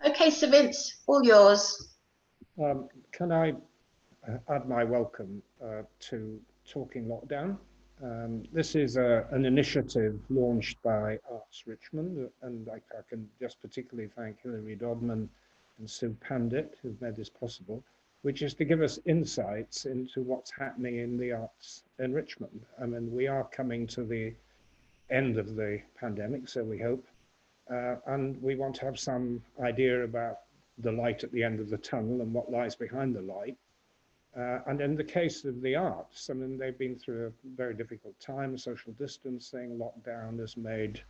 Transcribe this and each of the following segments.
Okay, Sir Vince, all yours. Can I add my welcome to Talking Lockdown? This is an initiative launched by Arts Richmond, and I can just particularly thank Hilary Dodman and Sue Pandit who've made this possible, which is to give us insights into what's happening in the arts in Richmond. I mean, we are coming to the end of the pandemic, so we hope, and we want to have some idea about the light at the end of the tunnel and what lies behind the light. And in the case of the arts, I mean, they've been through a very difficult time. Social distancing, lockdown has made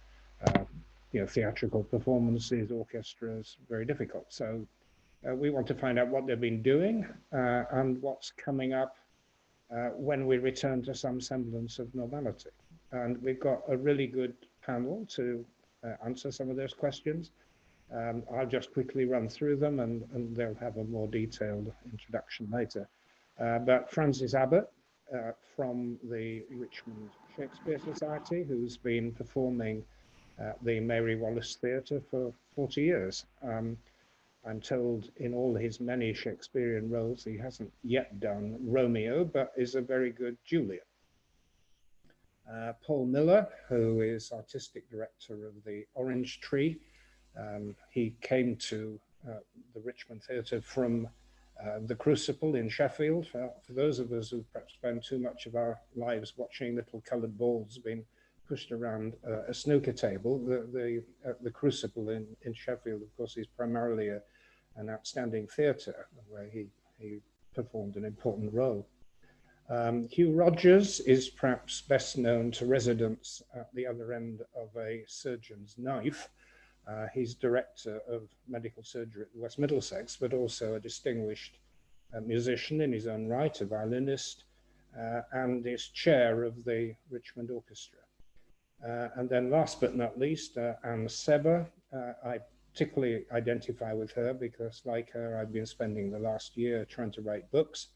theatrical performances, orchestras, very difficult. So we want to find out what they've been doing and what's coming up when we return to some semblance of normality. And we've got a really good panel to answer some of those questions. I'll just quickly run through them and they'll have a more detailed introduction later. But Francis Abbott from the Richmond Shakespeare Society, who's been performing at the Mary Wallace Theatre for 40 years. I'm told in all his many Shakespearean roles, he hasn't yet done Romeo, but is a very good Juliet. Paul Miller, who is artistic director of the Orange Tree. He came to the Richmond Theatre from the Crucible in Sheffield. For those of us who perhaps spend too much of our lives watching little coloured balls being pushed around a snooker table, the Crucible in Sheffield, of course, is primarily an outstanding theatre where he performed an important role. Hugh Rogers is perhaps best known to residents at the other end of a surgeon's knife. He's director of medical surgery at West Middlesex, but also a distinguished musician in his own right, a violinist, and is chair of the Richmond Orchestra. And then last but not least, Anne Sebba. I particularly identify with her because, like her, I've been spending the last year trying to write books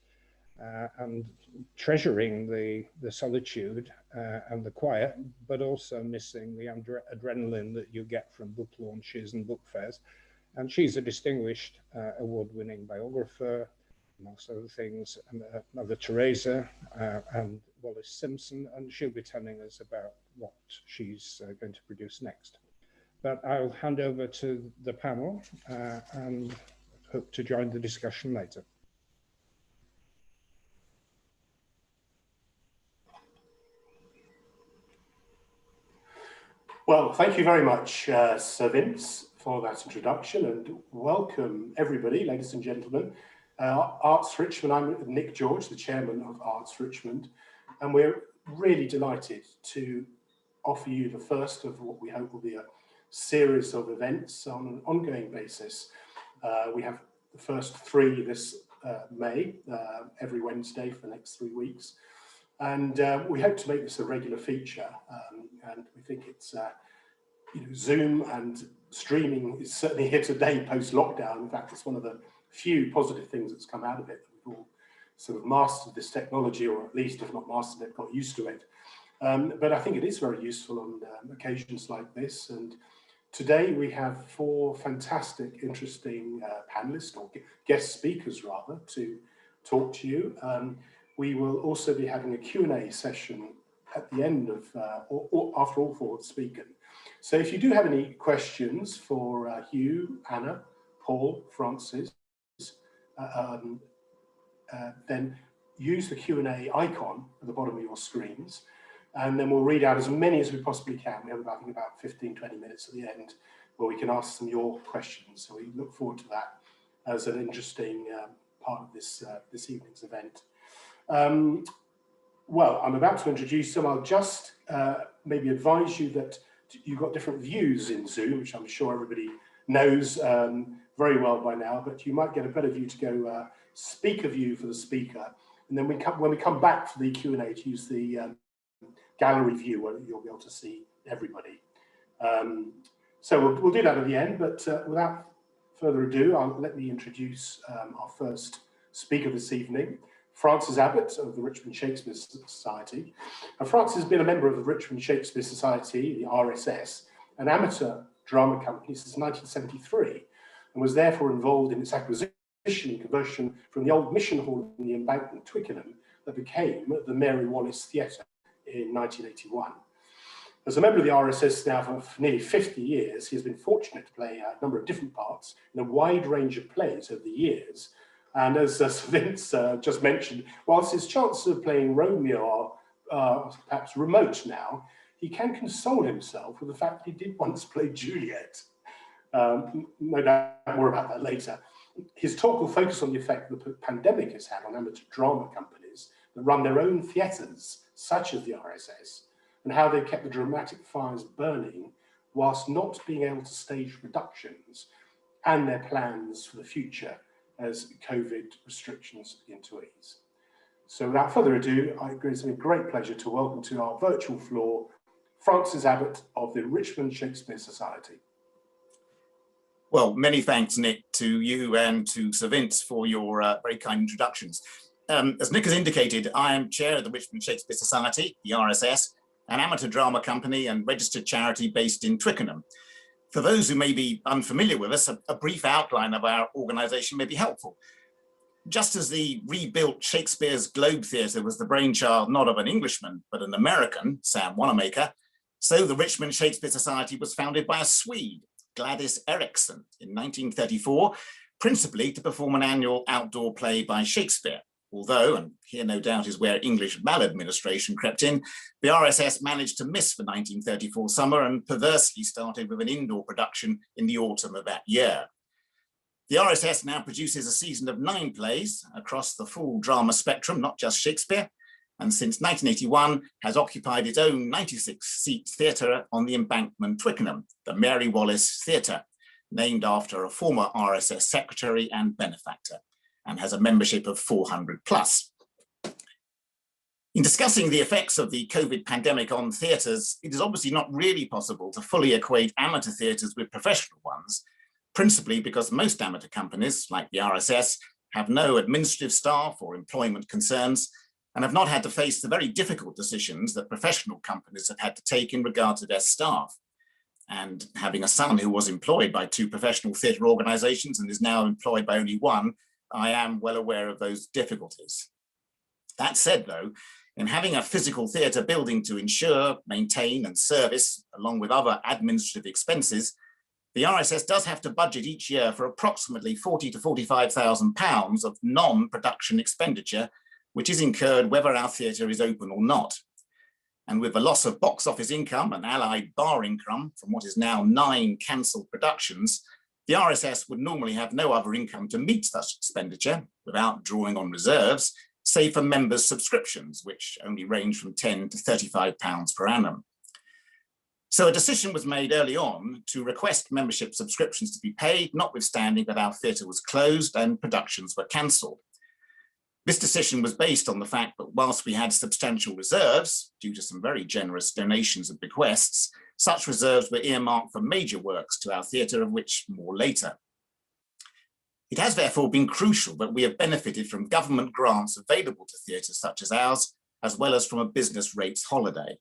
and treasuring the solitude and the quiet, but also missing the adrenaline that you get from book launches and book fairs. And she's a distinguished award-winning biographer, amongst other things, Mother Teresa and Wallis Simpson, and she'll be telling us about what she's going to produce next. But I'll hand over to the panel and hope to join the discussion later. Well, thank you very much, Sir Vince, for that introduction, and welcome everybody, ladies and gentlemen. Arts Richmond, I'm Nick George, the chairman of Arts Richmond, and we're really delighted to offer you the first of what we hope will be a series of events on an ongoing basis. We have the first 3 this May, every Wednesday for the next 3 weeks. And we hope to make this a regular feature, and we think it's, Zoom and streaming is certainly here today post-lockdown. In fact, it's one of the few positive things that's come out of it. We've all sort of mastered this technology, or at least, if not mastered it, got used to it. But I think it is very useful on occasions like this. And today we have 4 fantastic, interesting panelists, or guest speakers rather, to talk to you. We will also be having a Q&A session at the end of, or after all 4 have spoken. So if you do have any questions for Hugh, Anna, Paul, Francis, then use the Q&A icon at the bottom of your screens, and then we'll read out as many as we possibly can. We have about, I think, about 15, 20 minutes at the end where we can ask some of your questions. So we look forward to that as an interesting part of this, this evening's event. Well, I'm about to introduce them. I'll just maybe advise you that you've got different views in Zoom, which I'm sure everybody knows very well by now, but you might get a better view to go speaker view for the speaker. And then when we come back for the Q&A, to use the gallery view where you'll be able to see everybody. So we'll do that at the end, but without further ado, let me introduce our first speaker this evening, Francis Abbott of the Richmond Shakespeare Society. And Francis has been a member of the Richmond Shakespeare Society, the RSS, an amateur drama company since 1973. and was therefore involved in its acquisition and conversion from the old Mission Hall in the Embankment, Twickenham, that became the Mary Wallace Theatre in 1981. As a member of the RSS now for nearly 50 years, he has been fortunate to play a number of different parts in a wide range of plays over the years. And as Vince just mentioned, whilst his chances of playing Romeo are perhaps remote now, he can console himself with the fact that he did once play Juliet. No doubt more about that later. His talk will focus on the effect the pandemic has had on amateur drama companies that run their own theatres, such as the RSS, and how they kept the dramatic fires burning whilst not being able to stage productions and their plans for the future as COVID restrictions begin to ease. So without further ado, it's a great pleasure to welcome to our virtual floor, Francis Abbott of the Richmond Shakespeare Society. Well, many thanks, Nick, to you and to Sir Vince for your very kind introductions. As Nick has indicated, I am chair of the Richmond Shakespeare Society, the RSS, an amateur drama company and registered charity based in Twickenham. For those who may be unfamiliar with us, a brief outline of our organisation may be helpful. Just as the rebuilt Shakespeare's Globe Theatre was the brainchild not of an Englishman, but an American, Sam Wanamaker, so the Richmond Shakespeare Society was founded by a Swede, Gladys Eriksson, in 1934, principally to perform an annual outdoor play by Shakespeare. Although, and here no doubt is where English maladministration crept in, the RSS managed to miss the 1934 summer and perversely started with an indoor production in the autumn of that year. The RSS now produces a season of 9 plays across the full drama spectrum, not just Shakespeare, and since 1981 has occupied its own 96-seat theatre on the Embankment, Twickenham, the Mary Wallace Theatre, named after a former RSS secretary and benefactor, and has a membership of 400 plus. In discussing the effects of the COVID pandemic on theatres, it is obviously not really possible to fully equate amateur theatres with professional ones, principally because most amateur companies, like the RSS, have no administrative staff or employment concerns, and have not had to face the very difficult decisions that professional companies have had to take in regard to their staff. And having a son who was employed by 2 professional theatre organisations and is now employed by only 1, I am well aware of those difficulties. That said, though, in having a physical theatre building to insure, maintain and service, along with other administrative expenses, the RSS does have to budget each year for approximately £40,000 to £45,000 of non-production expenditure, which is incurred whether our theatre is open or not. And with the loss of box office income and allied bar income from what is now 9 cancelled productions, the RSS would normally have no other income to meet such expenditure without drawing on reserves, save for members' subscriptions, which only range from £10 to £35 per annum. So a decision was made early on to request membership subscriptions to be paid, notwithstanding that our theatre was closed and productions were cancelled. This decision was based on the fact that whilst we had substantial reserves, due to some very generous donations and bequests, such reserves were earmarked for major works to our theatre, of which more later. It has therefore been crucial that we have benefited from government grants available to theatres such as ours, as well as from a business rates holiday.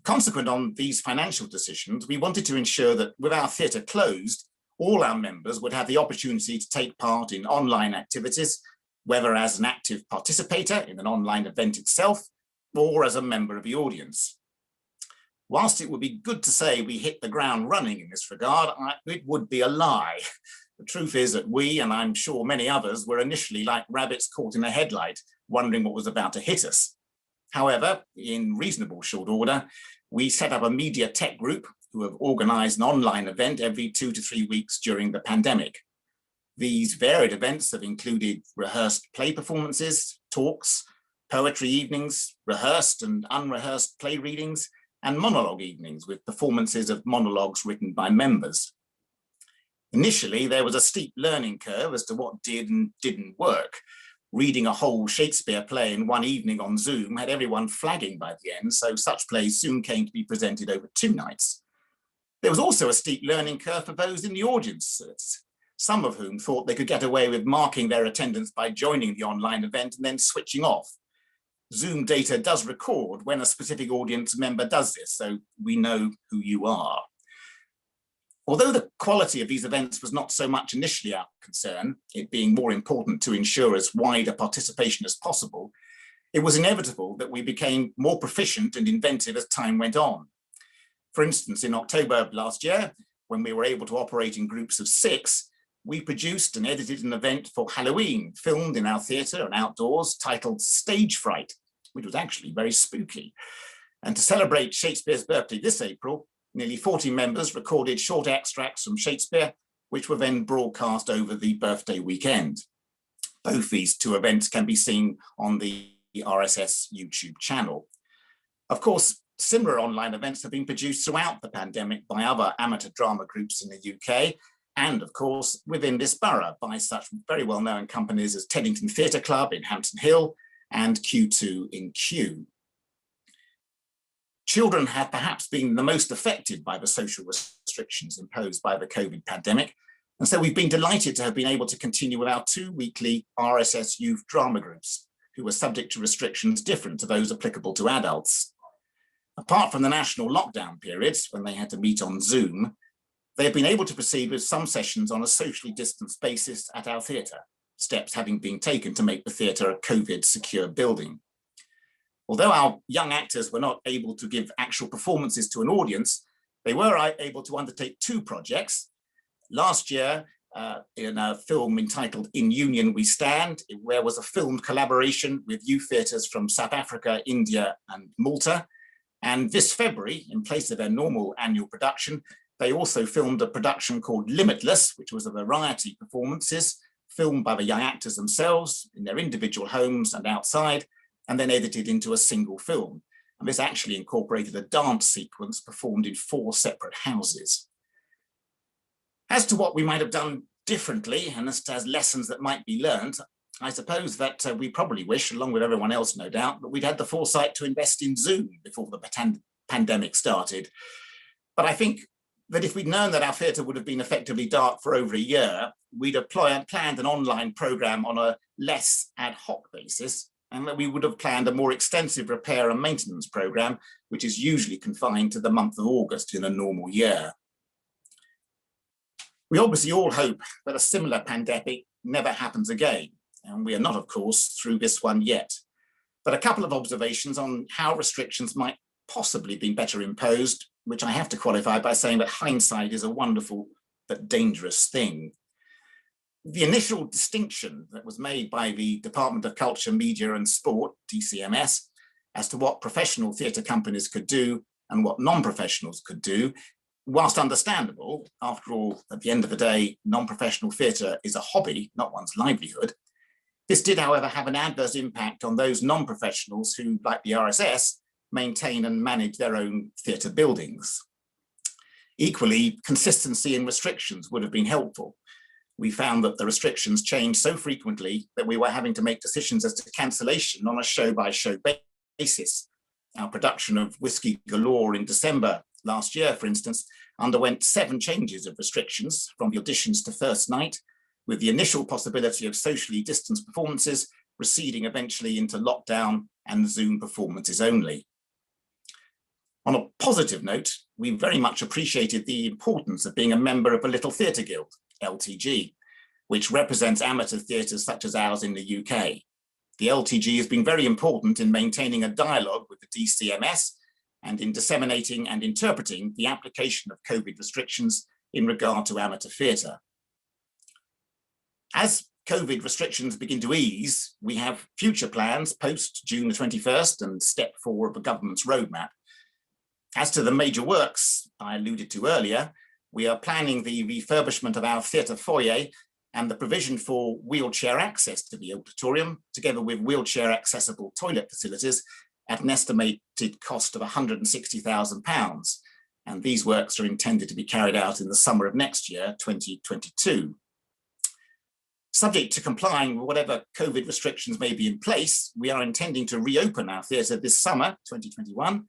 Consequent on these financial decisions, we wanted to ensure that with our theatre closed, all our members would have the opportunity to take part in online activities, whether as an active participator in an online event itself, or as a member of the audience. Whilst it would be good to say we hit the ground running in this regard, it would be a lie. The truth is that we, and I'm sure many others, were initially like rabbits caught in a headlight, wondering what was about to hit us. However, in reasonable short order, we set up a media tech group who have organised an online event every 2 to 3 weeks during the pandemic. These varied events have included rehearsed play performances, talks, poetry evenings, rehearsed and unrehearsed play readings, and monologue evenings with performances of monologues written by members. Initially, there was a steep learning curve as to what did and didn't work. Reading a whole Shakespeare play in one evening on Zoom had everyone flagging by the end, so such plays soon came to be presented over 2 nights. There was also a steep learning curve for those in the audience, some of whom thought they could get away with marking their attendance by joining the online event and then switching off. Zoom data does record when a specific audience member does this, so we know who you are. Although the quality of these events was not so much initially our concern, it being more important to ensure as wide a participation as possible, it was inevitable that we became more proficient and inventive as time went on. For instance, in October of last year, when we were able to operate in groups of 6, we produced and edited an event for Halloween, filmed in our theatre and outdoors, titled Stage Fright, which was actually very spooky. And to celebrate Shakespeare's birthday this April, nearly 40 members recorded short extracts from Shakespeare, which were then broadcast over the birthday weekend. Both these 2 events can be seen on the RSS YouTube channel. Of course, similar online events have been produced throughout the pandemic by other amateur drama groups in the UK, and of course, within this borough by such very well-known companies as Teddington Theatre Club in Hampton Hill and Q2 in Kew. Children have perhaps been the most affected by the social restrictions imposed by the COVID pandemic. And so we've been delighted to have been able to continue with our 2 weekly RSS youth drama groups, who were subject to restrictions different to those applicable to adults. Apart from the national lockdown periods, when they had to meet on Zoom, they have been able to proceed with some sessions on a socially distanced basis at our theatre, steps having been taken to make the theatre a COVID secure building. Although our young actors were not able to give actual performances to an audience, they were able to undertake 2 projects. Last year, in a film entitled In Union We Stand, where was a filmed collaboration with youth theatres from South Africa, India and Malta. And this February, in place of their normal annual production, they also filmed a production called Limitless, which was a variety of performances filmed by the young actors themselves in their individual homes and outside, and then edited into a single film. And this actually incorporated a dance sequence performed in 4 separate houses. As to what we might have done differently, and as lessons that might be learned, I suppose that we probably wish, along with everyone else no doubt, that we'd had the foresight to invest in Zoom before the pandemic started. But I think that if we'd known that our theatre would have been effectively dark for over a year, we'd have planned an online programme on a less ad hoc basis, and that we would have planned a more extensive repair and maintenance programme, which is usually confined to the month of August in a normal year. We obviously all hope that a similar pandemic never happens again, and we are not, of course, through this one yet. But a couple of observations on how restrictions might possibly be better imposed, which I have to qualify by saying that hindsight is a wonderful but dangerous thing. The initial distinction that was made by the Department of Culture, Media and Sport, DCMS, as to what professional theatre companies could do and what non-professionals could do, whilst understandable, after all, at the end of the day, non-professional theatre is a hobby, not one's livelihood. This did, however, have an adverse impact on those non-professionals who, like the RSS, maintain and manage their own theatre buildings. Equally, consistency in restrictions would have been helpful. We found that the restrictions changed so frequently that we were having to make decisions as to cancellation on a show-by-show basis. Our production of Whiskey Galore in December last year, for instance, underwent 7 changes of restrictions from the auditions to first night, with the initial possibility of socially distanced performances receding eventually into lockdown and Zoom performances only. On a positive note, we very much appreciated the importance of being a member of the Little Theatre Guild, LTG, which represents amateur theatres such as ours in the UK. The LTG has been very important in maintaining a dialogue with the DCMS and in disseminating and interpreting the application of COVID restrictions in regard to amateur theatre. As COVID restrictions begin to ease, we have future plans post June the 21st and step 4 of the government's roadmap. As to the major works I alluded to earlier, we are planning the refurbishment of our theatre foyer and the provision for wheelchair access to the auditorium, together with wheelchair accessible toilet facilities at an estimated cost of £160,000. And these works are intended to be carried out in the summer of next year, 2022. Subject to complying with whatever COVID restrictions may be in place, we are intending to reopen our theatre this summer, 2021,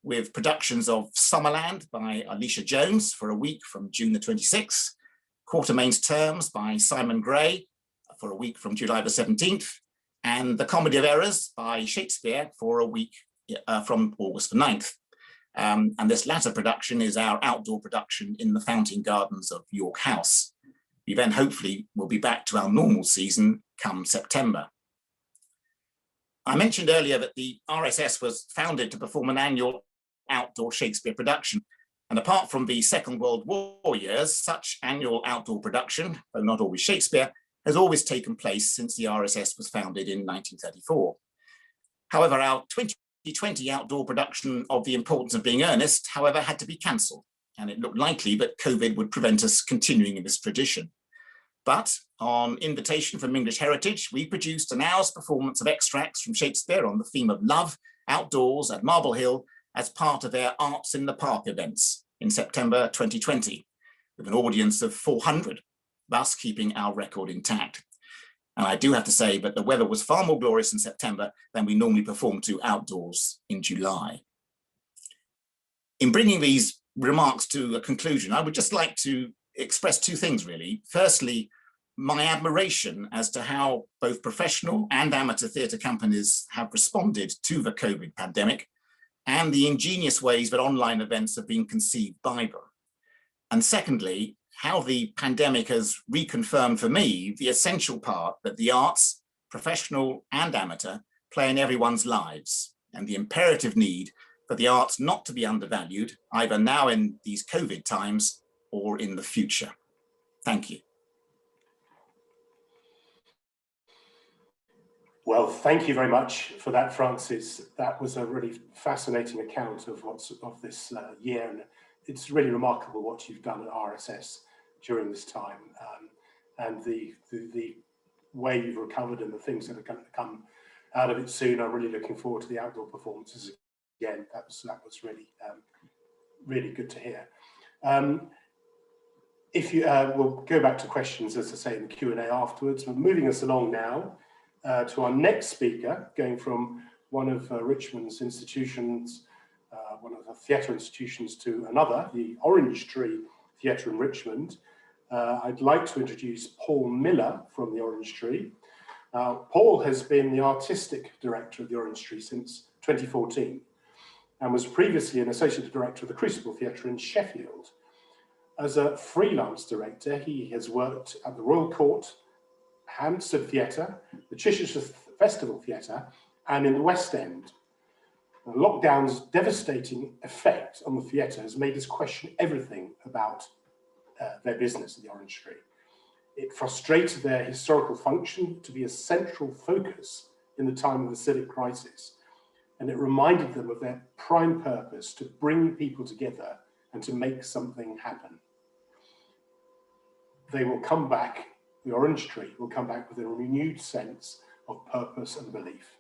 with productions of Summerland by Alicia Jones for a week from June the 26th, Quartermain's Terms by Simon Gray for a week from July the 17th, and The Comedy of Errors by Shakespeare for a week from August the 9th. And this latter production is our outdoor production in the Fountain Gardens of York House. We then hopefully will be back to our normal season come September. I mentioned earlier that the RSS was founded to perform an annual outdoor Shakespeare production. And apart from the Second World War years, such annual outdoor production, though not always Shakespeare, has always taken place since the RSS was founded in 1934. However, our 2020 outdoor production of The Importance of Being Earnest, however, had to be cancelled, and it looked likely that COVID would prevent us continuing in this tradition. But on invitation from English Heritage, we produced an hour's performance of extracts from Shakespeare on the theme of love, outdoors at Marble Hill as part of their Arts in the Park events in September 2020, with an audience of 400, thus keeping our record intact. And I do have to say that the weather was far more glorious in September than we normally perform to outdoors in July. In bringing these remarks to a conclusion, I would just like to express two things really. Firstly, my admiration as to how both professional and amateur theatre companies have responded to the COVID pandemic and the ingenious ways that online events have been conceived by them. And secondly, how the pandemic has reconfirmed for me the essential part that the arts, professional and amateur, play in everyone's lives, and the imperative need for the arts not to be undervalued, either now in these COVID times or in the future. Thank you. Well, thank you very much for that, Francis. That was a really fascinating account of this year, and it's really remarkable what you've done at RSS during this time, and the way you've recovered and the things that are going to come out of it soon. I'm really looking forward to the outdoor performances again. That was really really good to hear. If you we'll go back to questions, as I say, in the Q&A afterwards. We're moving us along now to our next speaker, going from one of Richmond's institutions, one of the theatre institutions, to another, the Orange Tree Theatre in Richmond. I'd like to introduce Paul Miller from the Orange Tree. Paul has been the artistic director of the Orange Tree since 2014 and was previously an associate director of the Crucible Theatre in Sheffield. As a freelance director, he has worked at the Royal Court, Hampstead Theatre, the Chichester Festival Theatre, and in the West End. The lockdown's devastating effect on the theatre has made us question everything about their business at the Orange Tree. It frustrated their historical function to be a central focus in the time of the civic crisis, and it reminded them of their prime purpose to bring people together and to make something happen. They will come back, the Orange Tree will come back with a renewed sense of purpose and belief.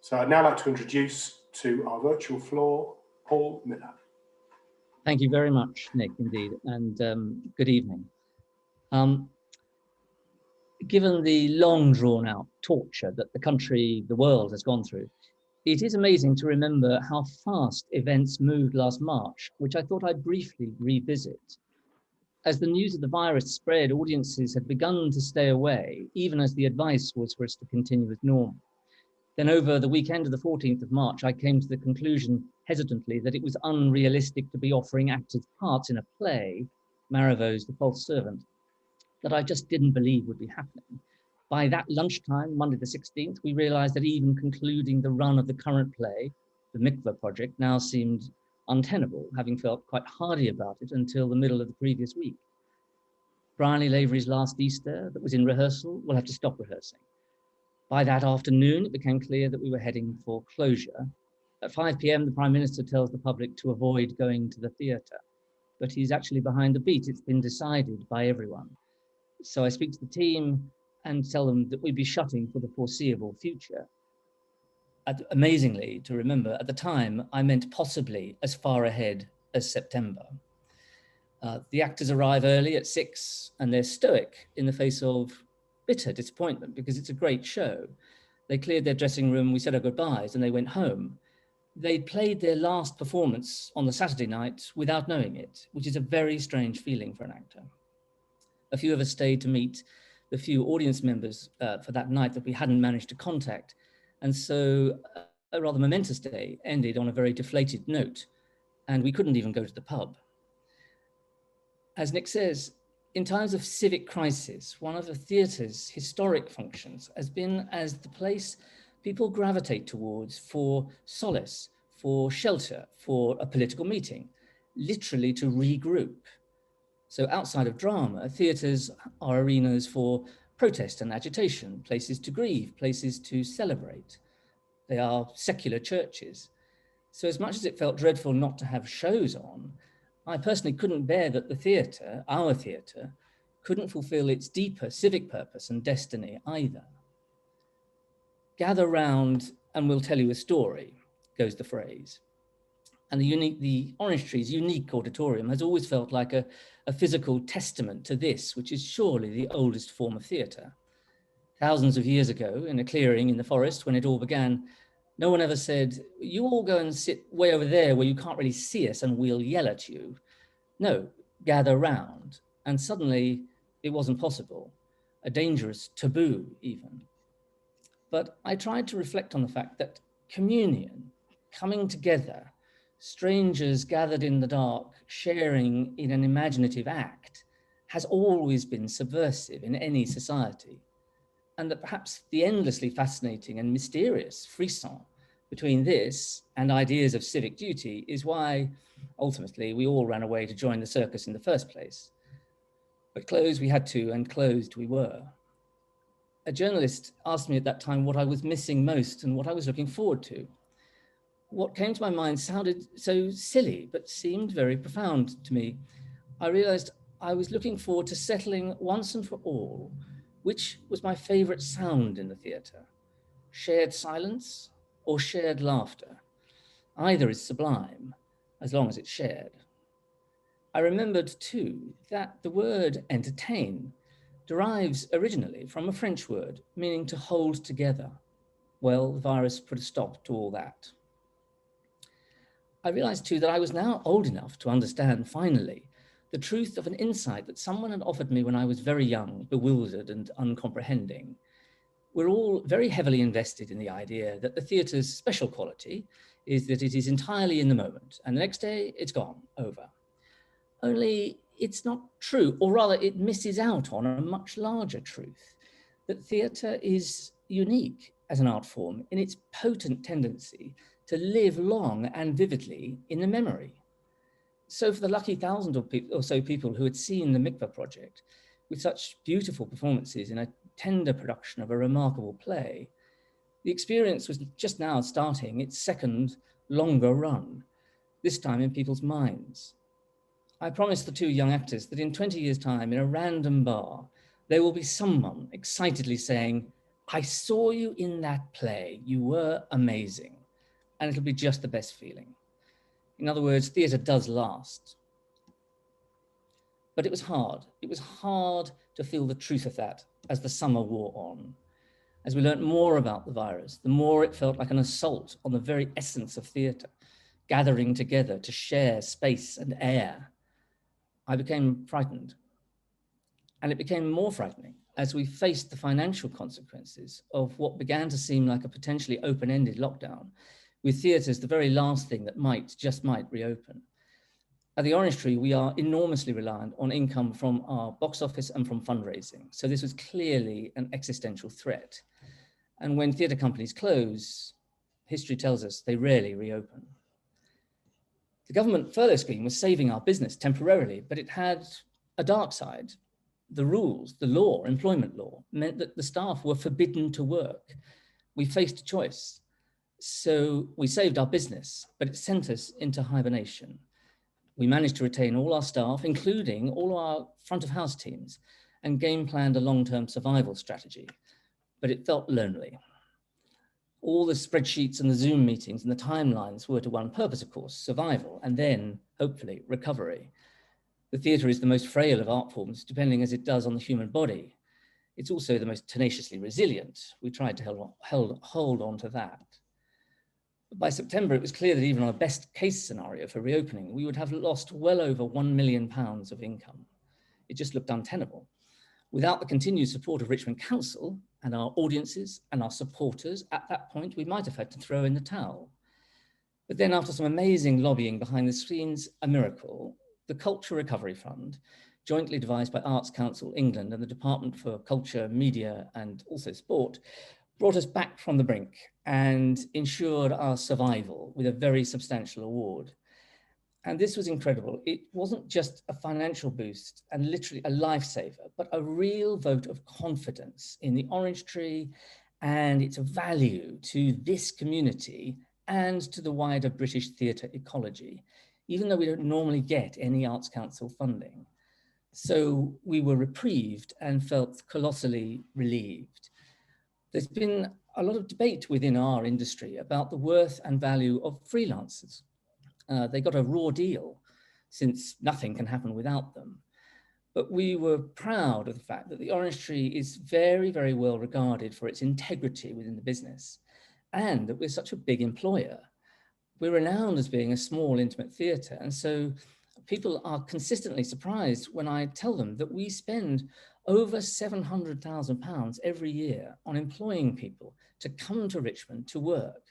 So I'd now like to introduce to our virtual floor, Paul Miller. Thank you very much, Nick, indeed, and good evening. Given the long drawn out torture that the country, the world has gone through, it is amazing to remember how fast events moved last March, which I thought I'd briefly revisit. As the news of the virus spread, audiences had begun to stay away, even as the advice was for us to continue as normal. Then over the weekend of the 14th of March, I came to the conclusion, hesitantly, that it was unrealistic to be offering actors parts in a play, Marivaux's The False Servant, that I just didn't believe would be happening. By that lunchtime, Monday the 16th, we realized that even concluding the run of the current play, the Mcgough project, now seemed untenable, having felt quite hardy about it until the middle of the previous week. Brian Lee Lavery's Last Easter, that was in rehearsal, will have to stop rehearsing. By that afternoon, it became clear that we were heading for closure. At 5 p.m, the Prime Minister tells the public to avoid going to the theatre, but he's actually behind the beat. It's been decided by everyone. So I speak to the team and tell them that we'd be shutting for the foreseeable future. Amazingly, to remember, at the time, I meant possibly as far ahead as September. The actors arrive early at 6 and they're stoic in the face of bitter disappointment because it's a great show. They cleared their dressing room, we said our goodbyes, and they went home. They'd played their last performance on the Saturday night without knowing it, which is a very strange feeling for an actor. A few of us stayed to meet the few audience members for that night that we hadn't managed to contact. And so a rather momentous day ended on a very deflated note. and we couldn't even go to the pub. As Nick says, in times of civic crisis, one of the theatre's historic functions has been as the place people gravitate towards for solace, for shelter, for a political meeting, literally to regroup. So outside of drama, theatres are arenas for protest and agitation, places to grieve, places to celebrate. They are secular churches. So as much as it felt dreadful not to have shows on, I personally couldn't bear that the theatre, our theatre, couldn't fulfill its deeper civic purpose and destiny either. Gather round and we'll tell you a story, goes the phrase. And the Orange Tree's unique auditorium has always felt like a physical testament to this, which is surely the oldest form of theatre. Thousands of years ago, in a clearing in the forest, when it all began, no one ever said, you all go and sit way over there where you can't really see us and we'll yell at you. No, gather round. And suddenly it wasn't possible, a dangerous taboo even. But I tried to reflect on the fact that communion, coming together, strangers gathered in the dark, sharing in an imaginative act, has always been subversive in any society. And that perhaps the endlessly fascinating and mysterious frisson between this and ideas of civic duty is why, ultimately, we all ran away to join the circus in the first place. But close we had to, and closed we were. A journalist asked me at that time what I was missing most and what I was looking forward to. What came to my mind sounded so silly, but seemed very profound to me. I realized I was looking forward to settling once and for all which was my favorite sound in the theatre, shared silence or shared laughter. Either is sublime, as long as it's shared. I remembered too that the word entertain derives originally from a French word meaning to hold together. Well, the virus put a stop to all that. I realized too that I was now old enough to understand finally the truth of an insight that someone had offered me when I was very young, bewildered and uncomprehending. We're all very heavily invested in the idea that the theatre's special quality is that it is entirely in the moment, and the next day it's gone, over. Only it's not true, or rather it misses out on a much larger truth, that theatre is unique as an art form in its potent tendency to live long and vividly in the memory. So for the lucky 1,000 or so people who had seen the Mcgough project with such beautiful performances in a tender production of a remarkable play, the experience was just now starting its second, longer run, this time in people's minds. I promised the two young actors that in 20 years' time, in a random bar, there will be someone excitedly saying, "I saw you in that play, you were amazing," and it'll be just the best feeling. In other words, theatre does last. But it was hard. It was hard to feel the truth of that as the summer wore on. As we learnt more about the virus, the more it felt like an assault on the very essence of theatre, gathering together to share space and air. I became frightened. And it became more frightening as we faced the financial consequences of what began to seem like a potentially open-ended lockdown, with theatres the very last thing that just might reopen. At the Orange Tree, we are enormously reliant on income from our box office and from fundraising. So this was clearly an existential threat. And when theatre companies close, history tells us they rarely reopen. The government furlough scheme was saving our business temporarily, but it had a dark side. The rules, the law, employment law, meant that the staff were forbidden to work. We faced a choice. So we saved our business, but it sent us into hibernation. We managed to retain all our staff, including all our front of house teams, and game planned a long-term survival strategy, but it felt lonely. All the spreadsheets and the Zoom meetings and the timelines were to one purpose, of course, survival, and then, hopefully, recovery. The theatre is the most frail of art forms, depending as it does on the human body. It's also the most tenaciously resilient. We tried to hold on to that. But by September, it was clear that even on a best case scenario for reopening, we would have lost well over £1 million of income. It just looked untenable. Without the continued support of Richmond Council and our audiences and our supporters, at that point, we might have had to throw in the towel. But then after some amazing lobbying behind the scenes, a miracle, the Culture Recovery Fund, jointly devised by Arts Council England and the Department for Culture, Media and also Sport, brought us back from the brink and ensured our survival with a very substantial award. And this was incredible. It wasn't just a financial boost and literally a lifesaver, but a real vote of confidence in the Orange Tree and its value to this community and to the wider British theatre ecology, even though we don't normally get any Arts Council funding. So we were reprieved and felt colossally relieved. There's been a lot of debate within our industry about the worth and value of freelancers. They got a raw deal since nothing can happen without them. But we were proud of the fact that the Orange Tree is very, very well regarded for its integrity within the business and that we're such a big employer. We're renowned as being a small, intimate theatre. And so people are consistently surprised when I tell them that we spend over £700,000 every year on employing people to come to Richmond to work.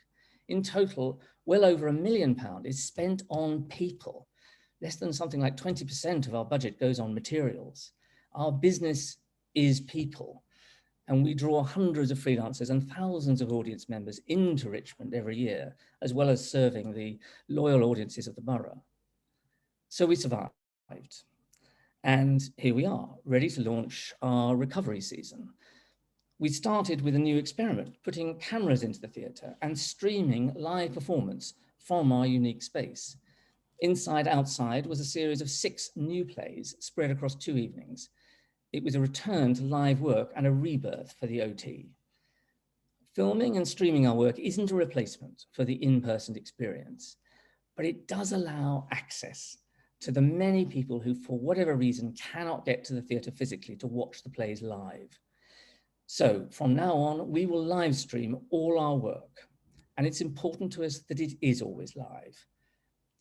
In total, well over £1 million is spent on people. Less than something like 20% of our budget goes on materials. Our business is people, and we draw hundreds of freelancers and thousands of audience members into Richmond every year, as well as serving the loyal audiences of the borough. So we survived. And here we are, ready to launch our recovery season. We started with a new experiment, putting cameras into the theatre and streaming live performance from our unique space. Inside Outside was a series of 6 new plays spread across 2 evenings. It was a return to live work and a rebirth for the OT. Filming and streaming our work isn't a replacement for the in-person experience, but it does allow access to the many people who, for whatever reason, cannot get to the theatre physically to watch the plays live. So from now on, we will live stream all our work, and it's important to us that it is always live.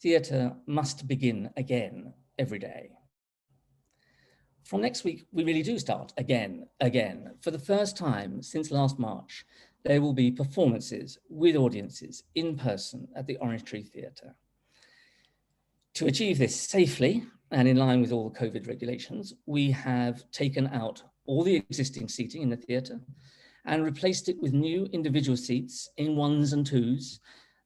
Theatre must begin again every day. From next week, we really do start again. For the first time since last March, there will be performances with audiences in person at the Orange Tree Theatre. To achieve this safely and in line with all the COVID regulations, we have taken out all the existing seating in the theatre and replaced it with new individual seats in 1s and 2s.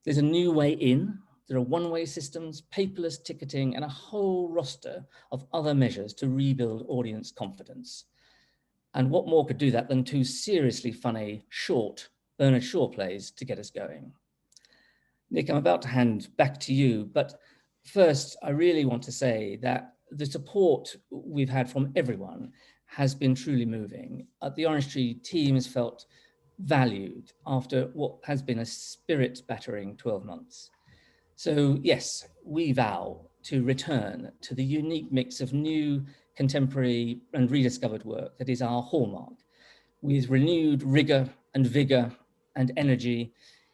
There's a new way in. There are one-way systems, paperless ticketing, and a whole roster of other measures to rebuild audience confidence. And what more could do that than 2 seriously funny, short Bernard Shaw plays to get us going? Nick, I'm about to hand back to you, but first, I really want to say that the support we've had from everyone has been truly moving. The Orange Tree team has felt valued after what has been a spirit-battering 12 months. So yes, we vow to return to the unique mix of new, contemporary and rediscovered work that is our hallmark, with renewed rigor and vigor and energy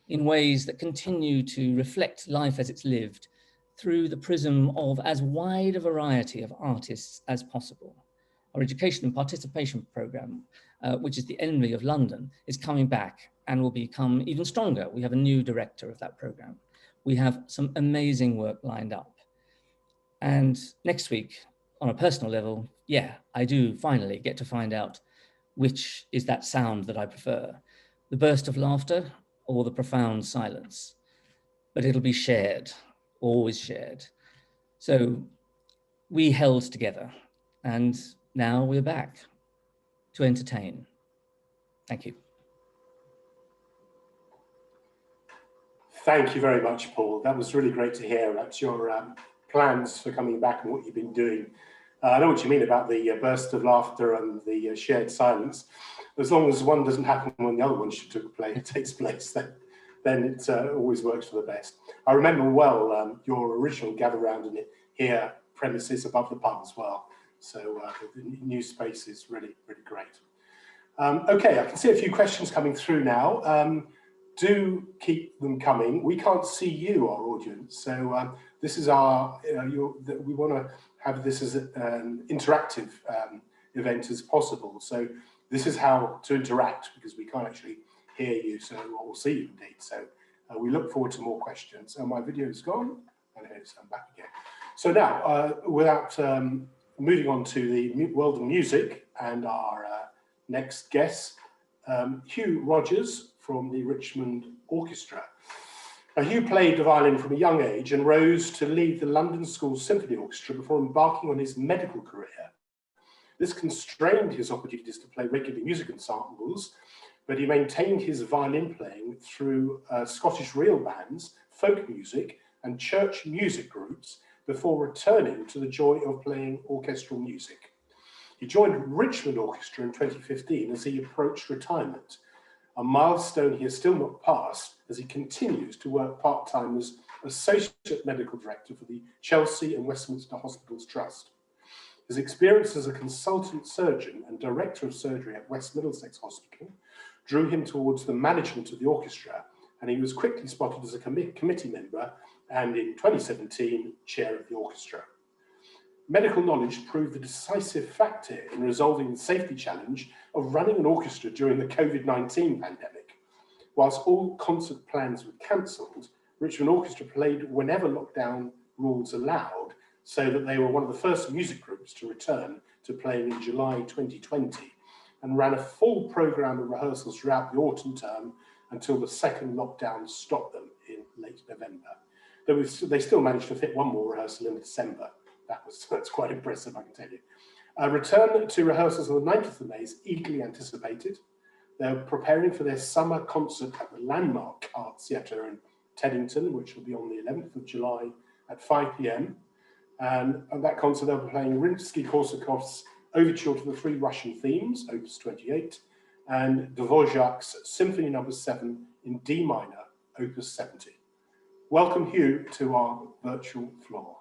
in ways that continue to reflect life as it's lived through the prism of as wide a variety of artists as possible. Our education and participation program, which is the envy of London, is coming back and will become even stronger. We have a new director of that program. We have some amazing work lined up. And next week, on a personal level, yeah, I do finally get to find out which is that sound that I prefer, the burst of laughter or the profound silence. But it'll be shared, always shared. So we held together, and now we're back to entertain. Thank you. Thank you very much, Paul. That was really great to hear. That's your plans for coming back and what you've been doing. I know what you mean about the burst of laughter and the shared silence. As long as one doesn't happen when the other one takes place, then it always works for the best. I remember well your original gather round in here premises above the pub as well. So the new space is really, really great. Okay, I can see a few questions coming through now. Do keep them coming. We can't see you, our audience, so this is our. We want to have this as an interactive event as possible. So this is how to interact, because we can't actually hear you, so we'll see you indeed. So We look forward to more questions. My video is gone, and I'm back again. So now, without moving on to the world of music and our next guest, Hugh Rogers from the Richmond Orchestra. Now, Hugh played the violin from a young age and rose to lead the London School Symphony Orchestra before embarking on his medical career. This constrained his opportunities to play regular music ensembles, but he maintained his violin playing through Scottish reel bands, folk music, and church music groups before returning to the joy of playing orchestral music. He joined Richmond Orchestra in 2015 as he approached retirement, a milestone he has still not passed as he continues to work part-time as Associate Medical Director for the Chelsea and Westminster Hospitals Trust. His experience as a consultant surgeon and Director of Surgery at West Middlesex Hospital drew him towards the management of the orchestra, and he was quickly spotted as a committee member and in 2017, chair of the orchestra. Medical knowledge proved a decisive factor in resolving the safety challenge of running an orchestra during the COVID-19 pandemic. Whilst all concert plans were cancelled, Richmond Orchestra played whenever lockdown rules allowed, so that they were one of the first music groups to return to playing in July 2020 and ran a full programme of rehearsals throughout the autumn term until the second lockdown stopped them in late November. They still managed to fit one more rehearsal in December. That's quite impressive, I can tell you. A return to rehearsals on the 9th of May is eagerly anticipated. They're preparing for their summer concert at the Landmark Arts Theatre in Teddington, which will be on the 11th of July at 5 p.m. And at that concert, they'll be playing Rimsky-Korsakov's Overture to the Three Russian Themes, Opus 28, and Dvorak's Symphony No. 7 in D minor, Opus 70. Welcome, Hugh, to our virtual floor.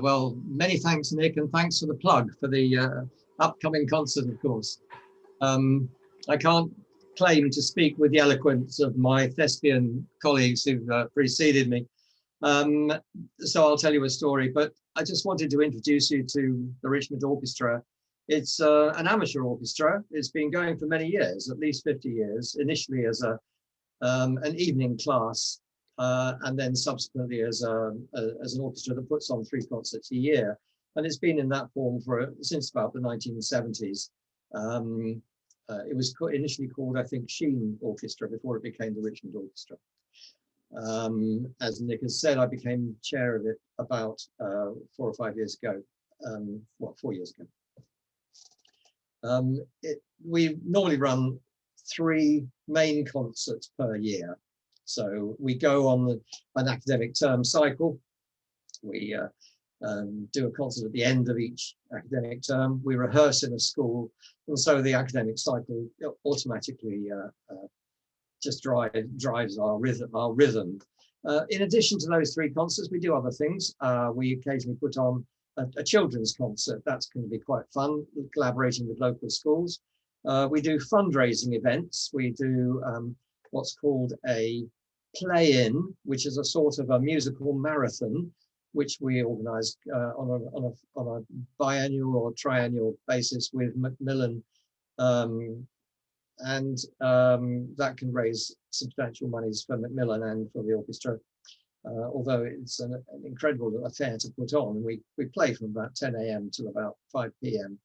Well, many thanks, Nick, and thanks for the plug for the upcoming concert, of course. I can't claim to speak with the eloquence of my thespian colleagues who've preceded me, so I'll tell you a story, but I just wanted to introduce you to the Richmond Orchestra. It's an amateur orchestra. It's been going for many years, at least 50 years, initially as an evening class, and then subsequently as an orchestra that puts on 3 concerts a year. And it's been in that form since about the 1970s. It was initially called, I think, Sheen Orchestra before it became the Richmond Orchestra. As Nick has said, I became chair of it about 4 or 5 years ago. 4 years ago. We normally run 3 main concerts per year. So we go on an academic term cycle. We do a concert at the end of each academic term. We rehearse in a school, and so the academic cycle automatically just drives our rhythm. In addition to those 3 concerts, we do other things. We occasionally put on a children's concert. That's going to be quite fun, collaborating with local schools. We do fundraising events. We do what's called a play-in, which is a sort of a musical marathon, which we organise on a biannual or triannual basis with Macmillan, and that can raise substantial monies for Macmillan and for the orchestra. Although it's an incredible affair to put on. We play from about 10 a.m. till about 5 p.m.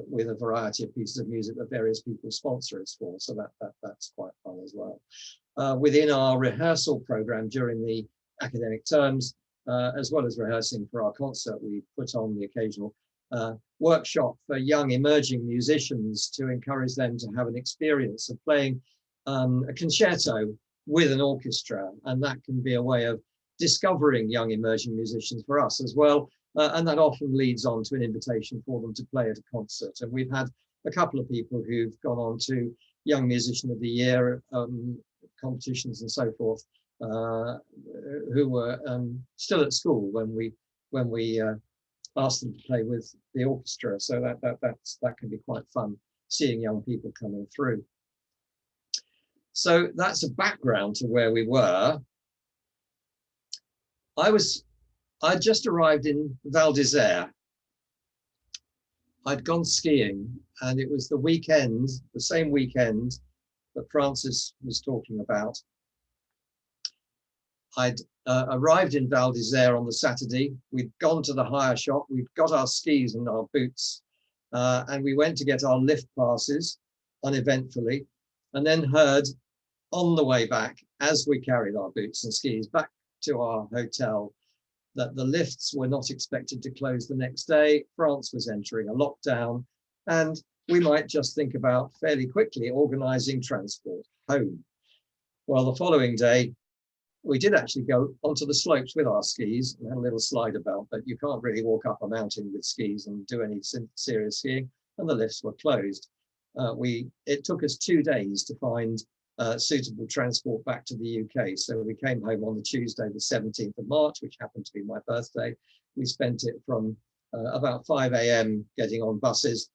With a variety of pieces of music that various people sponsor us for, so that's quite fun as well. Within our rehearsal program during the academic terms, as well as rehearsing for our concert, we put on the occasional workshop for young emerging musicians to encourage them to have an experience of playing a concerto with an orchestra, and that can be a way of discovering young emerging musicians for us as well. And that often leads on to an invitation for them to play at a concert. And we've had a couple of people who've gone on to Young Musician of the Year competitions and so forth, who were still at school when we asked them to play with the orchestra. So that can be quite fun, seeing young people coming through. So that's a background to where we were. I just arrived in Val d'Isère. I'd gone skiing, and it was the weekend, the same weekend that Francis was talking about, I'd arrived in Val d'Isère on the Saturday. We'd gone to the hire shop. We'd got our skis and our boots, and we went to get our lift passes uneventfully, and then heard on the way back, as we carried our boots and skis back to our hotel, that the lifts were not expected to close the next day. France was entering a lockdown, and we might just think about fairly quickly organising transport home. Well, the following day, we did actually go onto the slopes with our skis and had a little slide about, but you can't really walk up a mountain with skis and do any serious skiing, and the lifts were closed. It took us 2 days to find suitable transport back to the UK. So we came home on the Tuesday, the 17th of March, which happened to be my birthday. We spent it from about 5 a.m. getting on buses,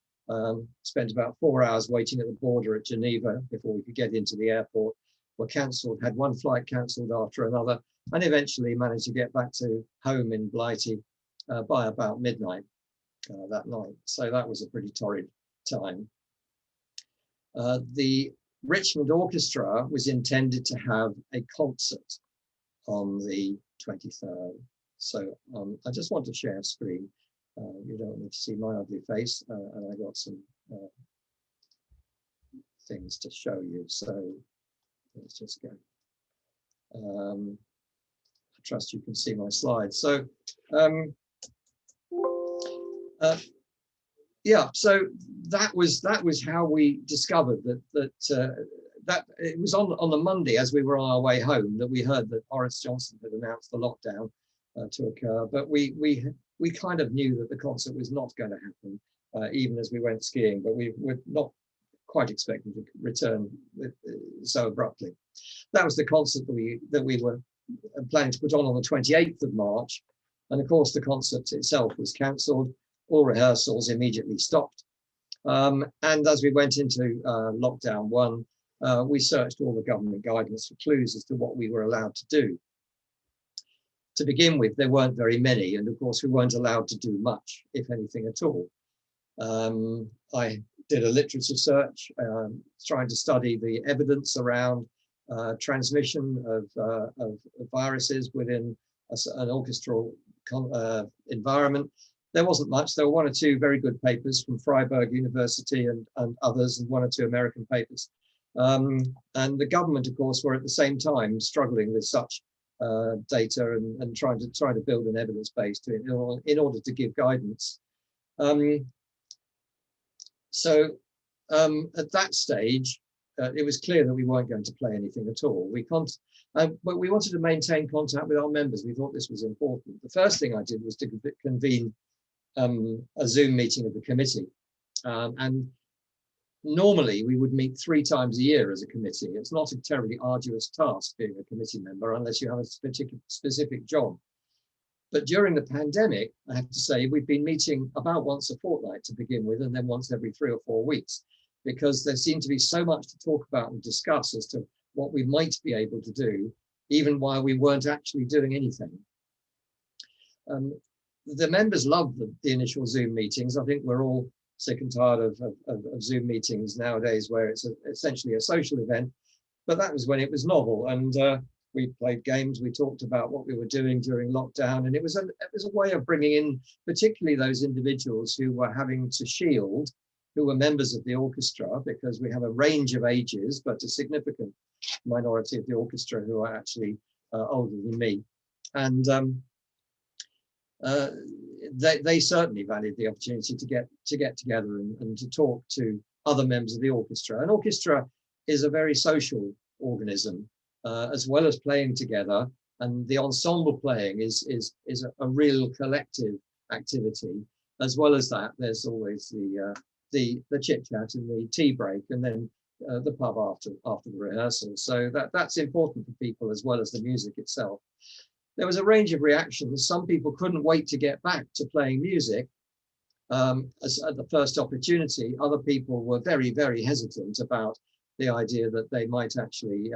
spent about 4 hours waiting at the border at Geneva before we could get into the airport. Were cancelled, had one flight cancelled after another, and eventually managed to get back to home in Blighty by about midnight that night. So that was a pretty torrid time. The Richmond Orchestra was intended to have a concert on the 23rd. So I just want to share a screen. You don't need to see my ugly face, and I got some things to show you. So let's just go. I trust you can see my slides. So yeah, so that was how we discovered that it was on the Monday as we were on our way home that we heard that Boris Johnson had announced the lockdown to occur. But we kind of knew that the concert was not going to happen, even as we went skiing. But we were not quite expecting to return so abruptly. That was the concert that we were planning to put on the 28th of March, and of course the concert itself was cancelled. All rehearsals immediately stopped, and as we went into lockdown 1, we searched all the government guidance for clues as to what we were allowed to do. To begin with, there weren't very many, and of course we weren't allowed to do much, if anything at all. I did a literature search, trying to study the evidence around transmission of viruses within an orchestral environment. There wasn't much. There were 1 or 2 very good papers from Freiburg University and others, and 1 or 2 American papers. And the government, of course, were at the same time struggling with such data and trying to build an evidence base in order to give guidance. So at that stage, it was clear that we weren't going to play anything at all. But we wanted to maintain contact with our members. We thought this was important. The first thing I did was to convene a Zoom meeting of the committee. And normally we would meet 3 times a year as a committee. It's not a terribly arduous task being a committee member unless you have a specific job. But during the pandemic, I have to say, we've been meeting about once a fortnight to begin with, and then once every 3 or 4 weeks, because there seemed to be so much to talk about and discuss as to what we might be able to do, even while we weren't actually doing anything. The members loved the initial Zoom meetings. I think we're all sick and tired of Zoom meetings nowadays, where it's essentially a social event. But that was when it was novel, and we played games. We talked about what we were doing during lockdown, and it was a way of bringing in particularly those individuals who were having to shield, who were members of the orchestra, because we have a range of ages, but a significant minority of the orchestra who are actually older than me. And they certainly valued the opportunity to get together and to talk to other members of the orchestra. An orchestra is a very social organism, as well as playing together, and the ensemble playing is a real collective activity. As well as that, there's always the chit chat and the tea break, and then the pub after the rehearsal. So that's important for people, as well as the music itself. There was a range of reactions. Some people couldn't wait to get back to playing music as at the first opportunity. Other people were very, very hesitant about the idea that they might actually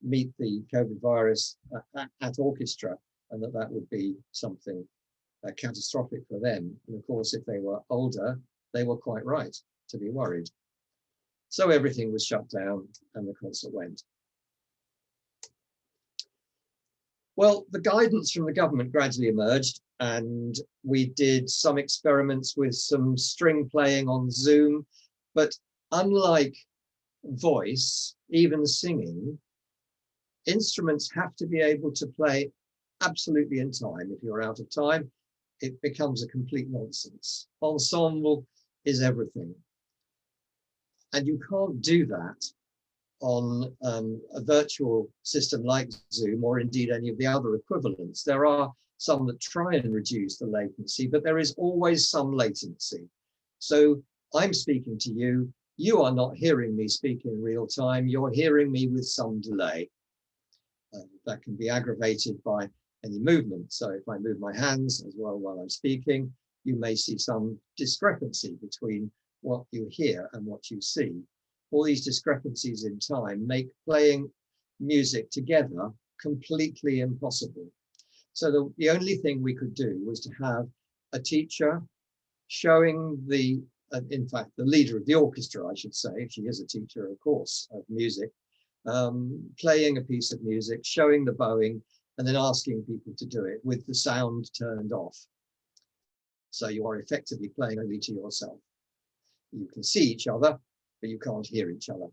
meet the COVID virus at orchestra, and that would be something catastrophic for them. And of course, if they were older, they were quite right to be worried. So everything was shut down and the concert went. Well, the guidance from the government gradually emerged, and we did some experiments with some string playing on Zoom. But unlike voice, even singing, instruments have to be able to play absolutely in time. If you're out of time, it becomes a complete nonsense. Ensemble is everything. And you can't do that on a virtual system like Zoom, or indeed any of the other equivalents. There are some that try and reduce the latency, but there is always some latency. So I'm speaking to you, you are not hearing me speak in real time, you're hearing me with some delay. That can be aggravated by any movement. So if I move my hands as well while I'm speaking, you may see some discrepancy between what you hear and what you see. All these discrepancies in time make playing music together completely impossible. So the only thing we could do was to have a teacher showing in fact, the leader of the orchestra, I should say, she is a teacher, of course, of music, playing a piece of music, showing the bowing, and then asking people to do it with the sound turned off. So you are effectively playing only to yourself. You can see each other, but you can't hear each other.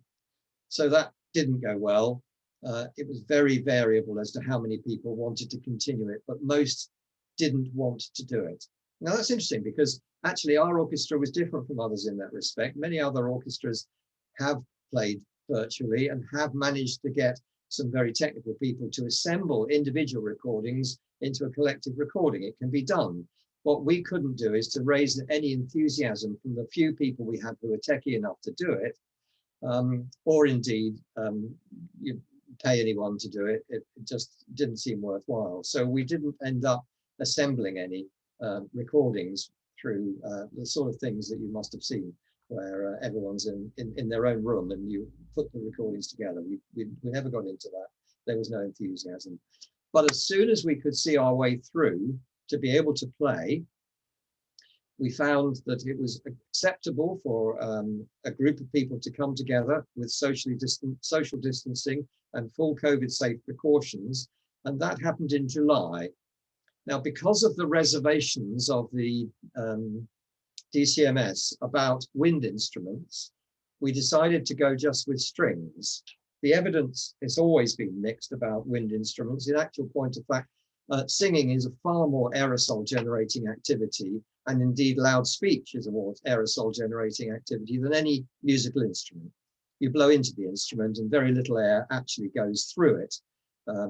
So that didn't go well. It was very variable as to how many people wanted to continue it, but most didn't want to do it. Now that's interesting, because actually our orchestra was different from others in that respect. Many other orchestras have played virtually and have managed to get some very technical people to assemble individual recordings into a collective recording. It can be done. What we couldn't do is to raise any enthusiasm from the few people we had who were techie enough to do it, or indeed you pay anyone to do it. It just didn't seem worthwhile. So we didn't end up assembling any recordings through the sort of things that you must have seen, where everyone's in their own room and you put the recordings together. We never got into that. There was no enthusiasm. But as soon as we could see our way through to be able to play, we found that it was acceptable for a group of people to come together with social distancing and full COVID-safe precautions, and that happened in July. Now, because of the reservations of the DCMS about wind instruments, we decided to go just with strings. The evidence has always been mixed about wind instruments. In actual point of fact, singing is a far more aerosol generating activity, and indeed loud speech is a more aerosol generating activity than any musical instrument. You blow into the instrument and very little air actually goes through it.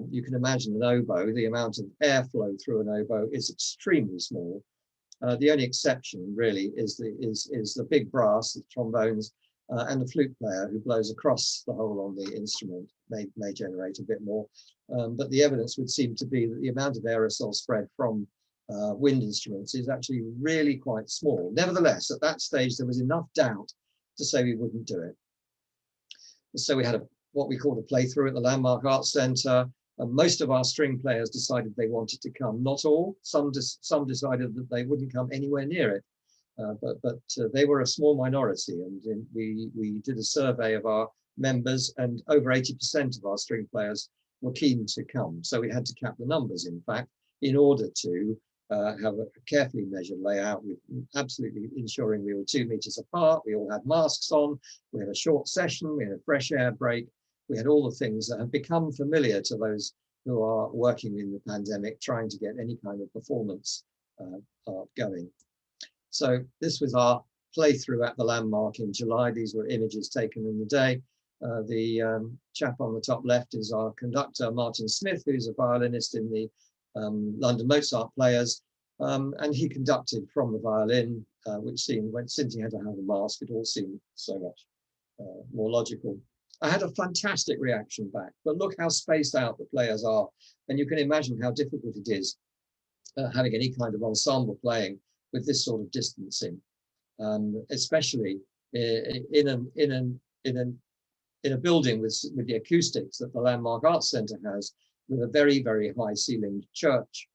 You can imagine an oboe, the amount of airflow through an oboe is extremely small. The only exception really is the big brass, the trombones, and the flute player who blows across the hole on the instrument may generate a bit more. But the evidence would seem to be that the amount of aerosol spread from wind instruments is actually really quite small. Nevertheless, at that stage, there was enough doubt to say we wouldn't do it. So we had what we called a playthrough at the Landmark Arts Centre. And most of our string players decided they wanted to come. Not all. Some decided that they wouldn't come anywhere near it. But they were a small minority, and we did a survey of our members, and over 80% of our string players were keen to come. So we had to cap the numbers, in fact, in order to have a carefully measured layout, with absolutely ensuring we were 2 meters apart. We all had masks on. We had a short session. We had a fresh air break. We had all the things that have become familiar to those who are working in the pandemic, trying to get any kind of performance going. So this was our playthrough at the Landmark in July. These were images taken in the day. The chap on the top left is our conductor, Martin Smith, who's a violinist in the London Mozart Players. And he conducted from the violin, which seemed, since he had to have a mask, it all seemed so much more logical. I had a fantastic reaction back, but look how spaced out the players are. And you can imagine how difficult it is having any kind of ensemble playing with this sort of distancing, especially in a building with the acoustics that the Landmark Arts Centre has, with a very, very high ceilinged church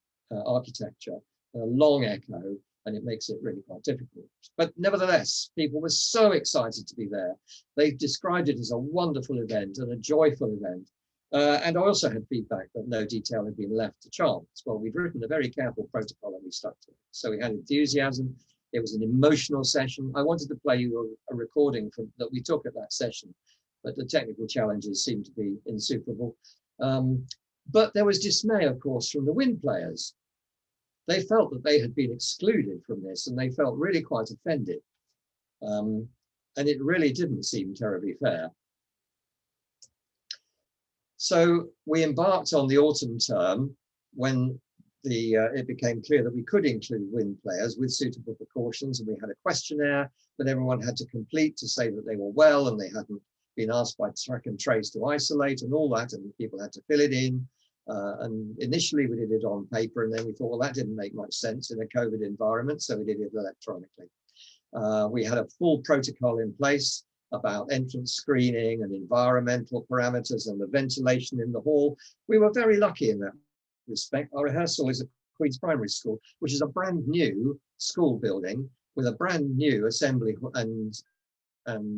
architecture, a long echo, and it makes it really quite difficult. But nevertheless, people were so excited to be there. They described it as a wonderful event and a joyful event. And I also had feedback that no detail had been left to chance. Well, we'd written a very careful protocol and we stuck to it. So we had enthusiasm. It was an emotional session. I wanted to play you a recording that we took at that session, but the technical challenges seemed to be insuperable. But there was dismay, of course, from the wind players. They felt that they had been excluded from this and they felt really quite offended. And it really didn't seem terribly fair. So we embarked on the autumn term when it became clear that we could include wind players with suitable precautions, and we had a questionnaire that everyone had to complete to say that they were well and they hadn't been asked by track and trace to isolate and all that, and people had to fill it in. And initially we did it on paper, and then we thought, well, that didn't make much sense in a COVID environment, so we did it electronically. We had a full protocol in place about entrance screening and environmental parameters and the ventilation in the hall. We were very lucky in that respect. Our rehearsal is at Queen's Primary School, which is a brand new school building with a brand new assembly and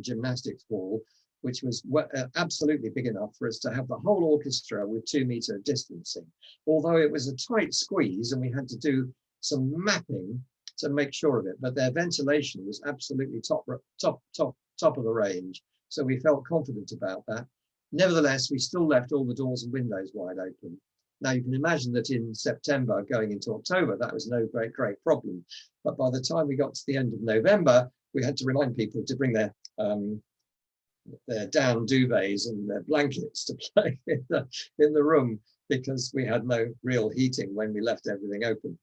gymnastics hall, which was absolutely big enough for us to have the whole orchestra with 2-meter distancing. Although it was a tight squeeze and we had to do some mapping to make sure of it, but their ventilation was absolutely top of the range. So we felt confident about that. Nevertheless, we still left all the doors and windows wide open. Now you can imagine that in September going into October, that was no great problem. But by the time we got to the end of November, we had to remind people to bring their down duvets and their blankets to play in the room, because we had no real heating when we left everything open.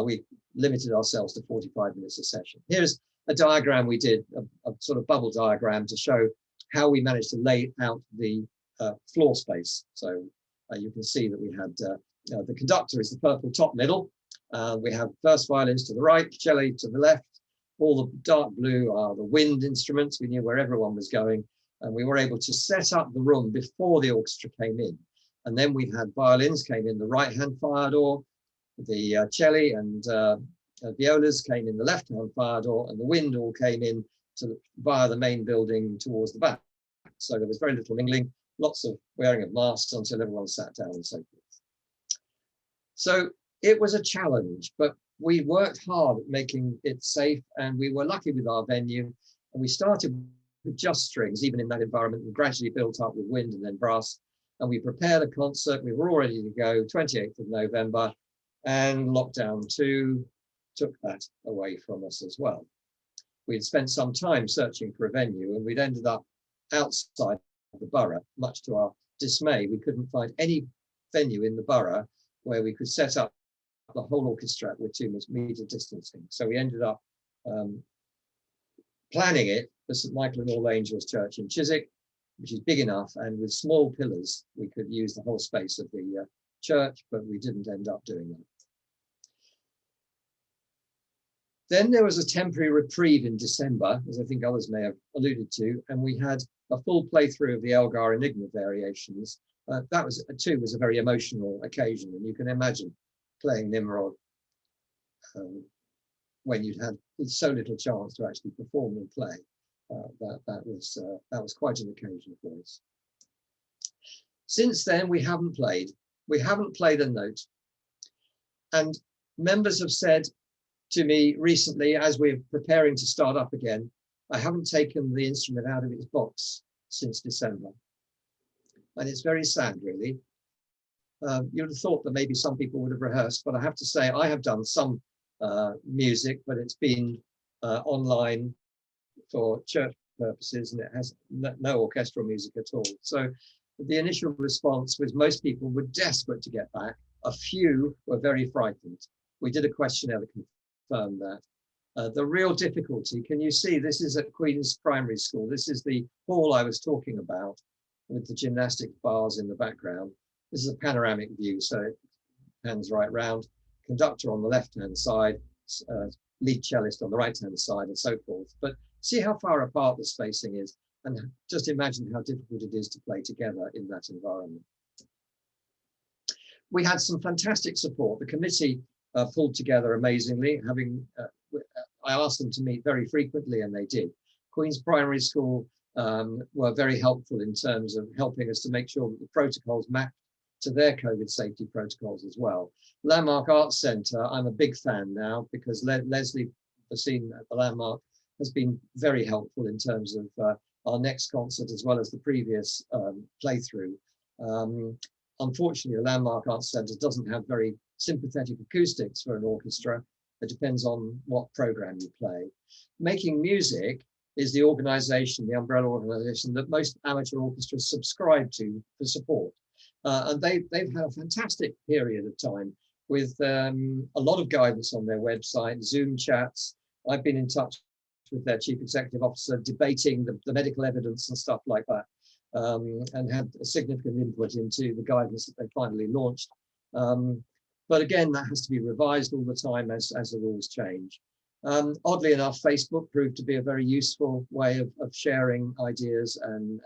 We limited ourselves to 45 minutes a session. Here's a diagram we did, a sort of bubble diagram to show how we managed to lay out the floor space. So you can see that we had the conductor is the purple top middle. We have first violins to the right, cello to the left. All the dark blue are the wind instruments. We knew where everyone was going, and we were able to set up the room before the orchestra came in. And then we had violins came in the right-hand fire door, the cello and violas came in the left-hand fire door, and the wind all came in via the main building towards the back. So there was very little mingling, lots of wearing of masks until everyone sat down and so forth. So it was a challenge, but we worked hard at making it safe, and we were lucky with our venue. And we started with just strings, even in that environment, and gradually built up with wind and then brass. And we prepared a concert. We were all ready to go, 28th of November, and lockdown 2 took that away from us as well. We had spent some time searching for a venue, and we'd ended up outside of the borough. Much to our dismay, we couldn't find any venue in the borough where we could set up the whole orchestra with 2-meter distancing. So we ended up planning it for St Michael and All Angels Church in Chiswick, which is big enough, and with small pillars we could use the whole space of the church, but we didn't end up doing that. Then there was a temporary reprieve in December, as I think others may have alluded to, and we had a full playthrough of the Elgar Enigma variations. That was a very emotional occasion, and you can imagine playing Nimrod when you'd had so little chance to actually perform and play. That was quite an occasion for us. Since then, we haven't played. We haven't played a note. And members have said to me recently, as we're preparing to start up again, I haven't taken the instrument out of its box since December. And it's very sad, really. You would have thought that maybe some people would have rehearsed, but I have to say I have done some music, but it's been online for church purposes, and it has no orchestral music at all. So the initial response was most people were desperate to get back. A few were very frightened. We did a questionnaire that confirmed that. The real difficulty, can you see, this is at Queen's Primary School. This is the hall I was talking about with the gymnastics bars in the background. This is a panoramic view, so it pans right round. Conductor on the left-hand side, lead cellist on the right-hand side, and so forth. But see how far apart the spacing is, and just imagine how difficult it is to play together in that environment. We had some fantastic support. The committee pulled together amazingly. I asked them to meet very frequently, and they did. Queen's Primary School were very helpful in terms of helping us to make sure that the protocols mapped to their COVID safety protocols as well. Landmark Arts Centre, I'm a big fan now because Leslie, the scene at the Landmark, has been very helpful in terms of our next concert as well as the previous playthrough. Unfortunately, the Landmark Arts Centre doesn't have very sympathetic acoustics for an orchestra. It depends on what program you play. Making Music is the organisation, the umbrella organisation that most amateur orchestras subscribe to for support. And they've had a fantastic period of time with a lot of guidance on their website, Zoom chats. I've been in touch with their chief executive officer debating the medical evidence and stuff like that, and had a significant input into the guidance that they finally launched. But again, that has to be revised all the time as the rules change. Oddly enough, Facebook proved to be a very useful way of sharing ideas and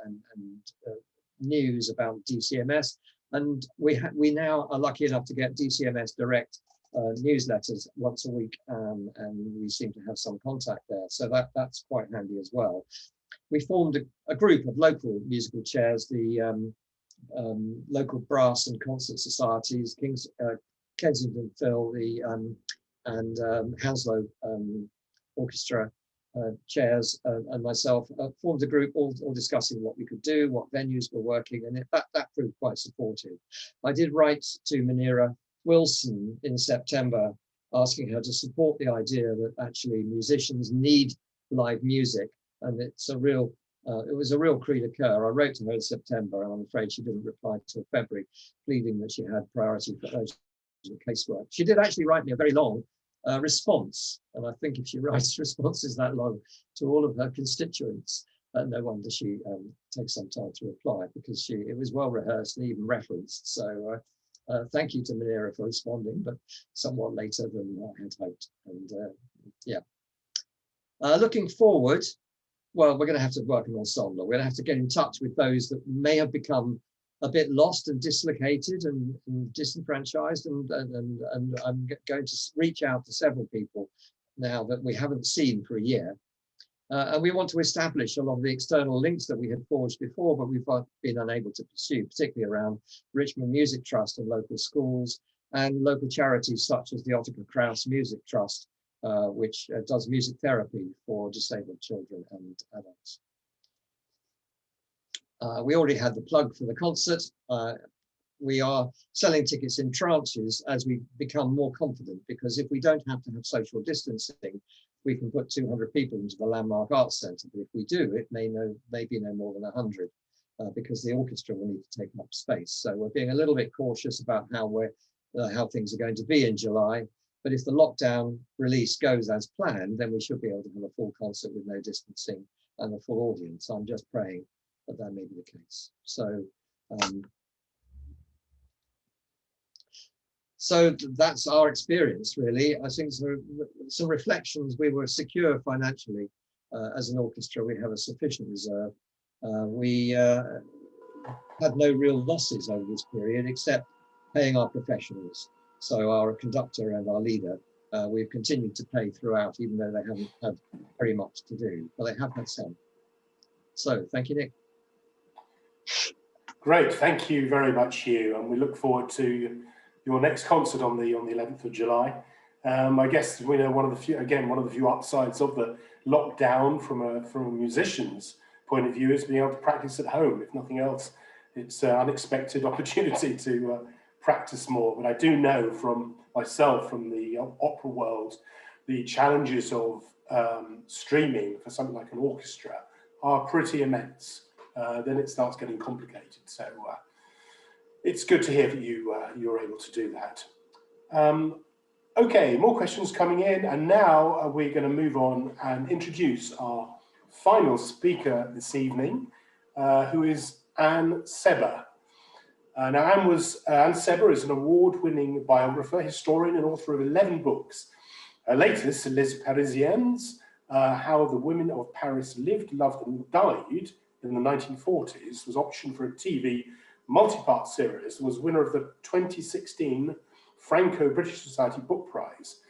news about DCMS. And we now are lucky enough to get DCMS direct newsletters once a week, and we seem to have some contact there. So that's quite handy as well. We formed a group of local musical chairs, the local brass and concert societies, Kensington Phil, and Hounslow Orchestra chairs, and myself formed a group all discussing what we could do, what venues were working, and that proved quite supportive. I did write to Munira Wilson in September asking her to support the idea that actually musicians need live music, and it's a real it was a real cri de coeur. I wrote to her in September, and I'm afraid she didn't reply till February, pleading that she had priority for urgent casework. She did actually write me a very long response, and I think if she writes responses that long to all of her constituents, no wonder she takes some time to reply, because it was well rehearsed and even referenced. So thank you to Munira for responding, but somewhat later than I had hoped. And yeah, looking forward, well, we're going to have to work an ensemble. We're going to have to get in touch with those that may have become a bit lost and dislocated and disenfranchised, and I'm going to reach out to several people now that we haven't seen for a year. And we want to establish a lot of the external links that we had forged before, but we've been unable to pursue, particularly around Richmond Music Trust and local schools and local charities such as the Ottokar Kraus Music Trust, which does music therapy for disabled children and adults. We already had the plug for the concert. We are selling tickets in tranches as we become more confident, because if we don't have to have social distancing, we can put 200 people into the Landmark Arts Centre. But if we do, it may be no more than 100, because the orchestra will need to take up space. So we're being a little bit cautious about how things are going to be in July. But if the lockdown release goes as planned, then we should be able to have a full concert with no distancing and a full audience. I'm just praying that may be the case. So that's our experience, really. I think some reflections. We were secure financially as an orchestra. We have a sufficient reserve. We had no real losses over this period, except paying our professionals. So our conductor and our leader, we've continued to pay throughout, even though they haven't had very much to do, but they have had some. So thank you, Nick. Great, thank you very much, Hugh, and we look forward to your next concert on the 11th of July. I guess we know one of the few upsides of the lockdown from a musician's point of view is being able to practice at home. If nothing else, it's an unexpected opportunity to practice more. But I do know from myself, from the opera world, the challenges of streaming for something like an orchestra are pretty immense. Then it starts getting complicated. So it's good to hear that you're able to do that. Okay, more questions coming in, and now we're going to move on and introduce our final speaker this evening, who is Anne Sebba. Now, Anne Sebba is an award-winning biographer, historian, and author of 11 books. Her latest, Les Parisiennes, How the Women of Paris Lived, Loved, and Died in the 1940s, was optioned for a TV multi-part series, was winner of the 2016 Franco-British Society Book Prize.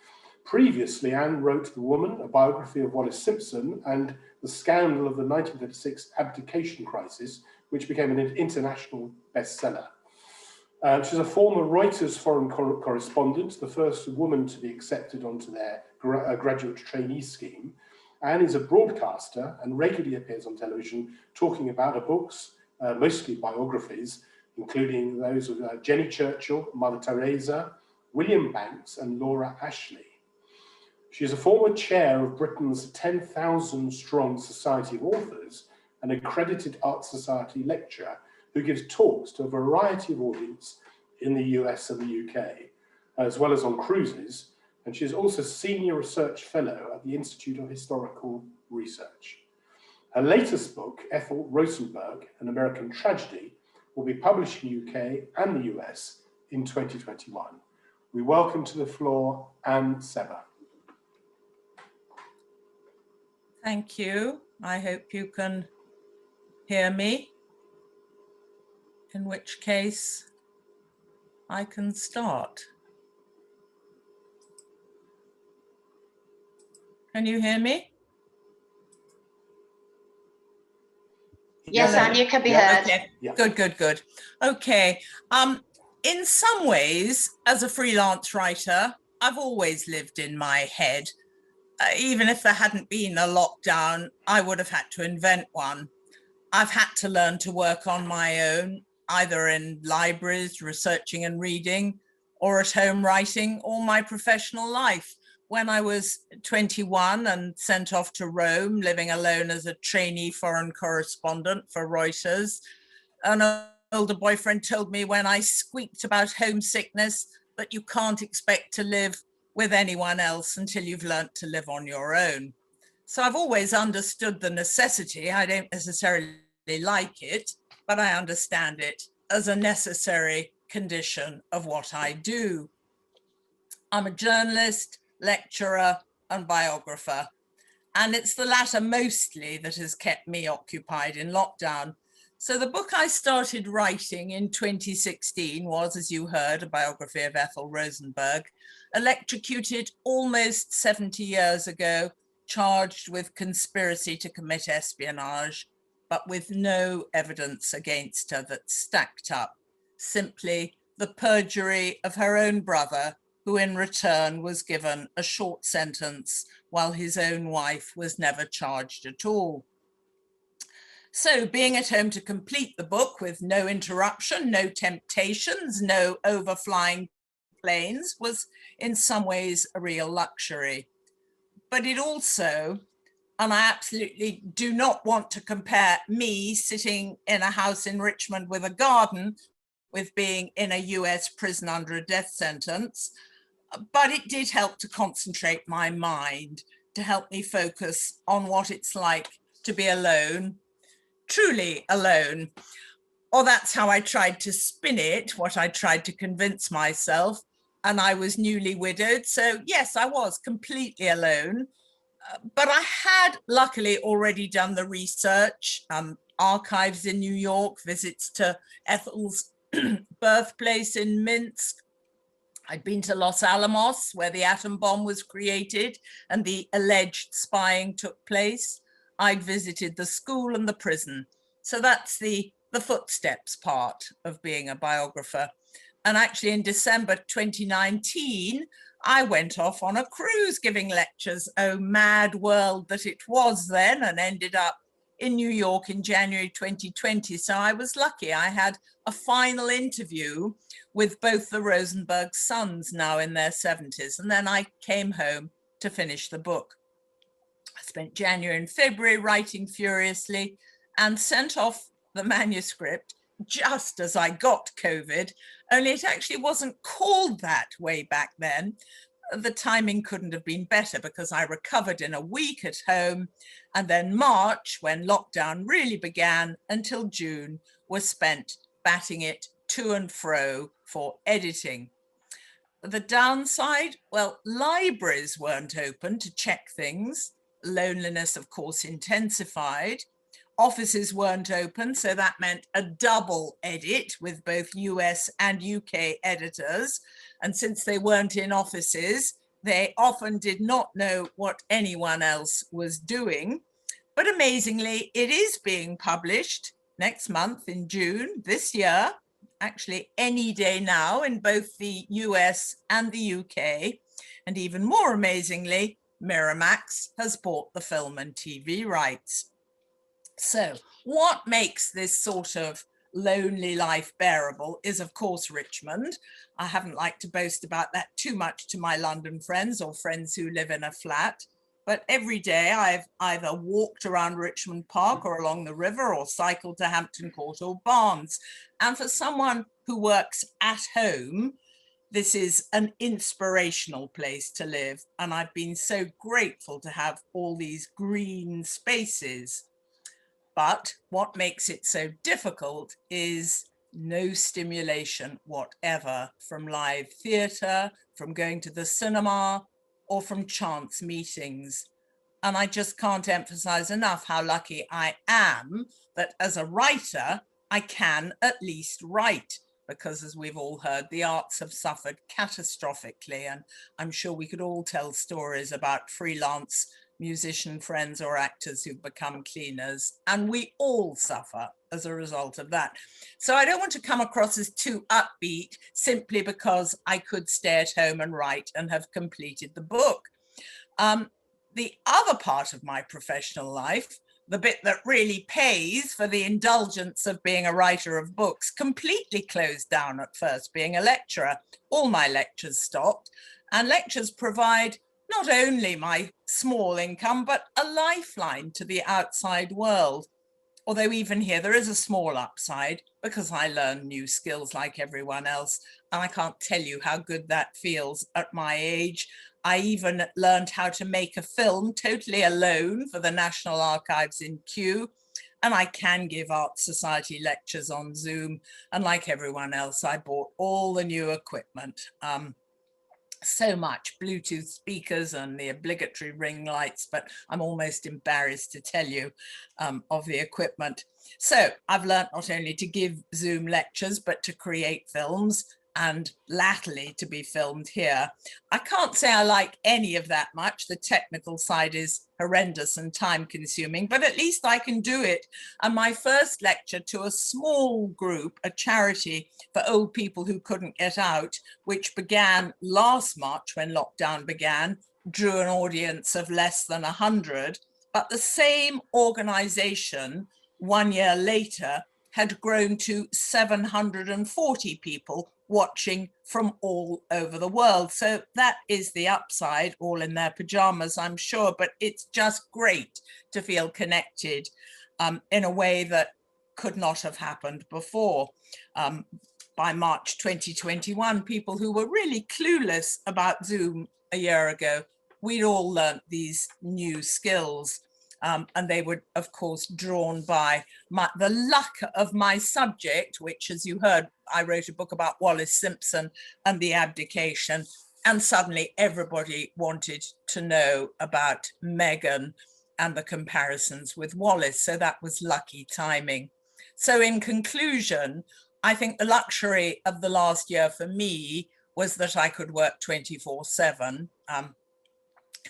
Previously, Anne wrote The Woman, a biography of Wallis Simpson, and The Scandal of the 1936 Abdication Crisis, which became an international bestseller. She's a former Reuters foreign correspondent, the first woman to be accepted onto their graduate trainee scheme. Anne is a broadcaster and regularly appears on television talking about her books, mostly biographies, including those of Jenny Churchill, Mother Teresa, William Banks, and Laura Ashley. She is a former chair of Britain's 10,000-strong Society of Authors, an accredited Art Society lecturer who gives talks to a variety of audience in the US and the UK, as well as on cruises, and she is also Senior Research Fellow at the Institute of Historical Research. Her latest book, Ethel Rosenberg, An American Tragedy, will be published in the UK and the US in 2021. We welcome to the floor Anne Sebba. Thank you. I hope you can hear me, in which case I can start. Can you hear me? Yes, Hello? Anne, you can be Yeah. heard. Okay, Yeah. good. Okay, in some ways, as a freelance writer, I've always lived in my head. Even if there hadn't been a lockdown, I would have had to invent one. I've had to learn to work on my own, either in libraries, researching and reading, or at home writing, all my professional life. When I was 21 and sent off to Rome, living alone as a trainee foreign correspondent for Reuters, an older boyfriend told me when I squeaked about homesickness that you can't expect to live with anyone else until you've learnt to live on your own. So I've always understood the necessity. I don't necessarily like it, but I understand it as a necessary condition of what I do. I'm a journalist, lecturer, and biographer, and it's the latter mostly that has kept me occupied in lockdown. So the book I started writing in 2016 was, as you heard, a biography of Ethel Rosenberg, electrocuted almost 70 years ago, charged with conspiracy to commit espionage, but with no evidence against her that stacked up, simply the perjury of her own brother, who in return was given a short sentence while his own wife was never charged at all. So being at home to complete the book with no interruption, no temptations, no overflying planes was in some ways a real luxury. But it also, and I absolutely do not want to compare me sitting in a house in Richmond with a garden with being in a US prison under a death sentence, but it did help to concentrate my mind, to help me focus on what it's like to be alone, truly alone. Or that's how I tried to spin it, what I tried to convince myself. And I was newly widowed. So yes, I was completely alone. But I had luckily already done the research, archives in New York, visits to Ethel's birthplace in Minsk. I'd been to Los Alamos, where the atom bomb was created and the alleged spying took place. I'd visited the school and the prison. So that's the footsteps part of being a biographer. And actually in December 2019, I went off on a cruise giving lectures. Oh, mad world that it was then, and ended up in New York in January 2020. So I was lucky. I had a final interview with both the Rosenberg sons, now in their 70s. And then I came home to finish the book. I spent January and February writing furiously and sent off the manuscript just as I got COVID, only it actually wasn't called that way back then. The timing couldn't have been better because I recovered in a week at home, and then March, when lockdown really began, until June was spent batting it to and fro for editing. The downside, well, libraries weren't open to check things. Loneliness, of course, intensified. Offices weren't open, so that meant a double edit with both US and UK editors. And since they weren't in offices, They often did not know what anyone else was doing. But amazingly, it is being published next month in June this year, actually any day now in both the US and the UK. And even more amazingly, Miramax has bought the film and TV rights. So what makes this sort of lonely life bearable is, of course, Richmond. I haven't liked to boast about that too much to my London friends or friends who live in a flat. But every day I've either walked around Richmond Park or along the river or cycled to Hampton Court or Barnes. And for someone who works at home, this is an inspirational place to live. And I've been so grateful to have all these green spaces. But what makes it so difficult is no stimulation whatever from live theatre, from going to the cinema, or from chance meetings. And I just can't emphasize enough how lucky I am that as a writer, I can at least write, because as we've all heard, the arts have suffered catastrophically. And I'm sure we could all tell stories about freelance musician friends or actors who've become cleaners, and we all suffer as a result of that. So I don't want to come across as too upbeat simply because I could stay at home and write and have completed the book. The other part of my professional life, the bit that really pays for the indulgence of being a writer of books, completely closed down at first. Being a lecturer, all my lectures stopped, and lectures provide not only my small income, but a lifeline to the outside world. Although even here there is a small upside, because I learn new skills like everyone else. And I can't tell you how good that feels at my age. I even learned how to make a film totally alone for the National Archives in Kew. And I can give Art Society lectures on Zoom. And like everyone else, I bought all the new equipment. So much Bluetooth speakers and the obligatory ring lights, but I'm almost embarrassed to tell you of the equipment. So I've learned not only to give Zoom lectures, but to create films, and latterly to be filmed here. I can't say I like any of that much. The technical side is horrendous and time consuming, but at least I can do it. And my first lecture to a small group, a charity for old people who couldn't get out, which began last March when lockdown began, drew an audience of less than 100, but the same organization 1 year later had grown to 740 people watching from all over the world. So that is the upside, all in their pajamas, I'm sure, but it's just great to feel connected in a way that could not have happened before. By March 2021, people who were really clueless about Zoom a year ago, we'd all learnt these new skills. And they were, of course, drawn by the luck of my subject, which, as you heard, I wrote a book about Wallis Simpson and the abdication. And suddenly everybody wanted to know about Meghan and the comparisons with Wallis. So that was lucky timing. So in conclusion, I think the luxury of the last year for me was that I could work 24/7.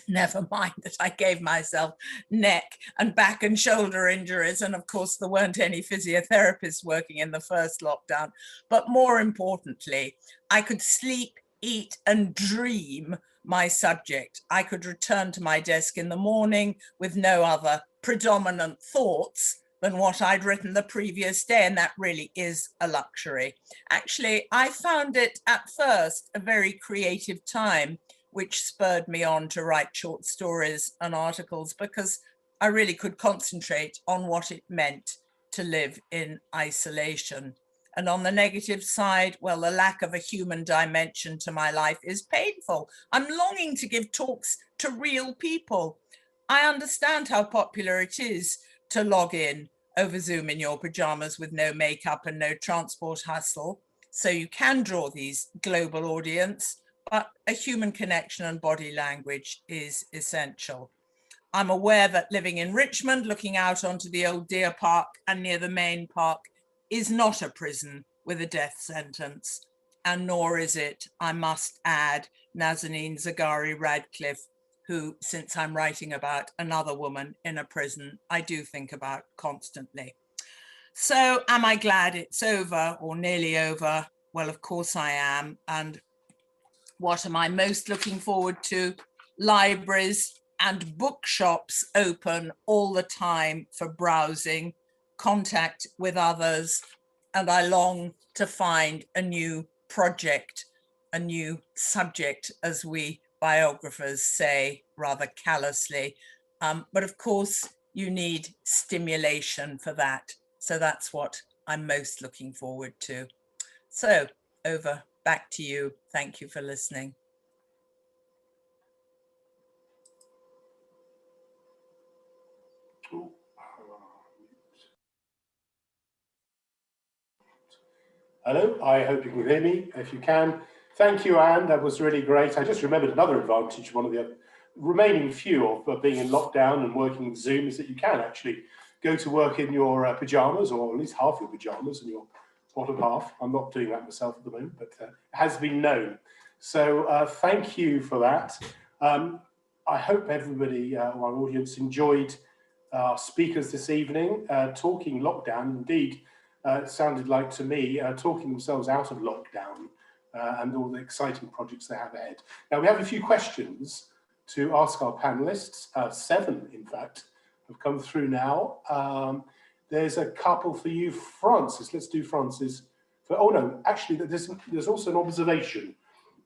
Never mind that I gave myself neck and back and shoulder injuries. And of course, there weren't any physiotherapists working in the first lockdown. But more importantly, I could sleep, eat, and dream my subject. I could return to my desk in the morning with no other predominant thoughts than what I'd written the previous day. And that really is a luxury. Actually, I found it at first a very creative time, which spurred me on to write short stories and articles, because I really could concentrate on what it meant to live in isolation. And on the negative side, well, the lack of a human dimension to my life is painful. I'm longing to give talks to real people. I understand how popular it is to log in over Zoom in your pajamas with no makeup and no transport hustle. So you can draw these global audience, but a human connection and body language is essential. I'm aware that living in Richmond, looking out onto the old deer park and near the main park, is not a prison with a death sentence. and nor is it, I must add, Nazanin Zaghari Radcliffe, who, since I'm writing about another woman in a prison, I do think about constantly. So am I glad it's over or nearly over? Well, of course I am. And what am I most looking forward to? Libraries and bookshops open all the time for browsing, contact with others, and I long to find a new project, a new subject, as we biographers say rather callously. But of course, you need stimulation for that. So that's what I'm most looking forward to. So over, back to you. Thank you for listening. Hello, I hope you can hear me. If you can, thank you, Anne. That was really great. I just remembered another advantage, one of the remaining few of being in lockdown and working with Zoom, is that you can actually go to work in your pajamas, or at least half your pajamas and your bottom half. I'm not doing that myself at the moment, but it has been known. So thank you for that. I hope everybody, our audience, enjoyed our speakers this evening, talking lockdown. Indeed, it sounded like to me, talking themselves out of lockdown and all the exciting projects they have ahead. Now, we have a few questions to ask our panelists. 7, in fact, have come through now. There's a couple for you, Francis. Let's do Francis. Oh no, actually, there's also an observation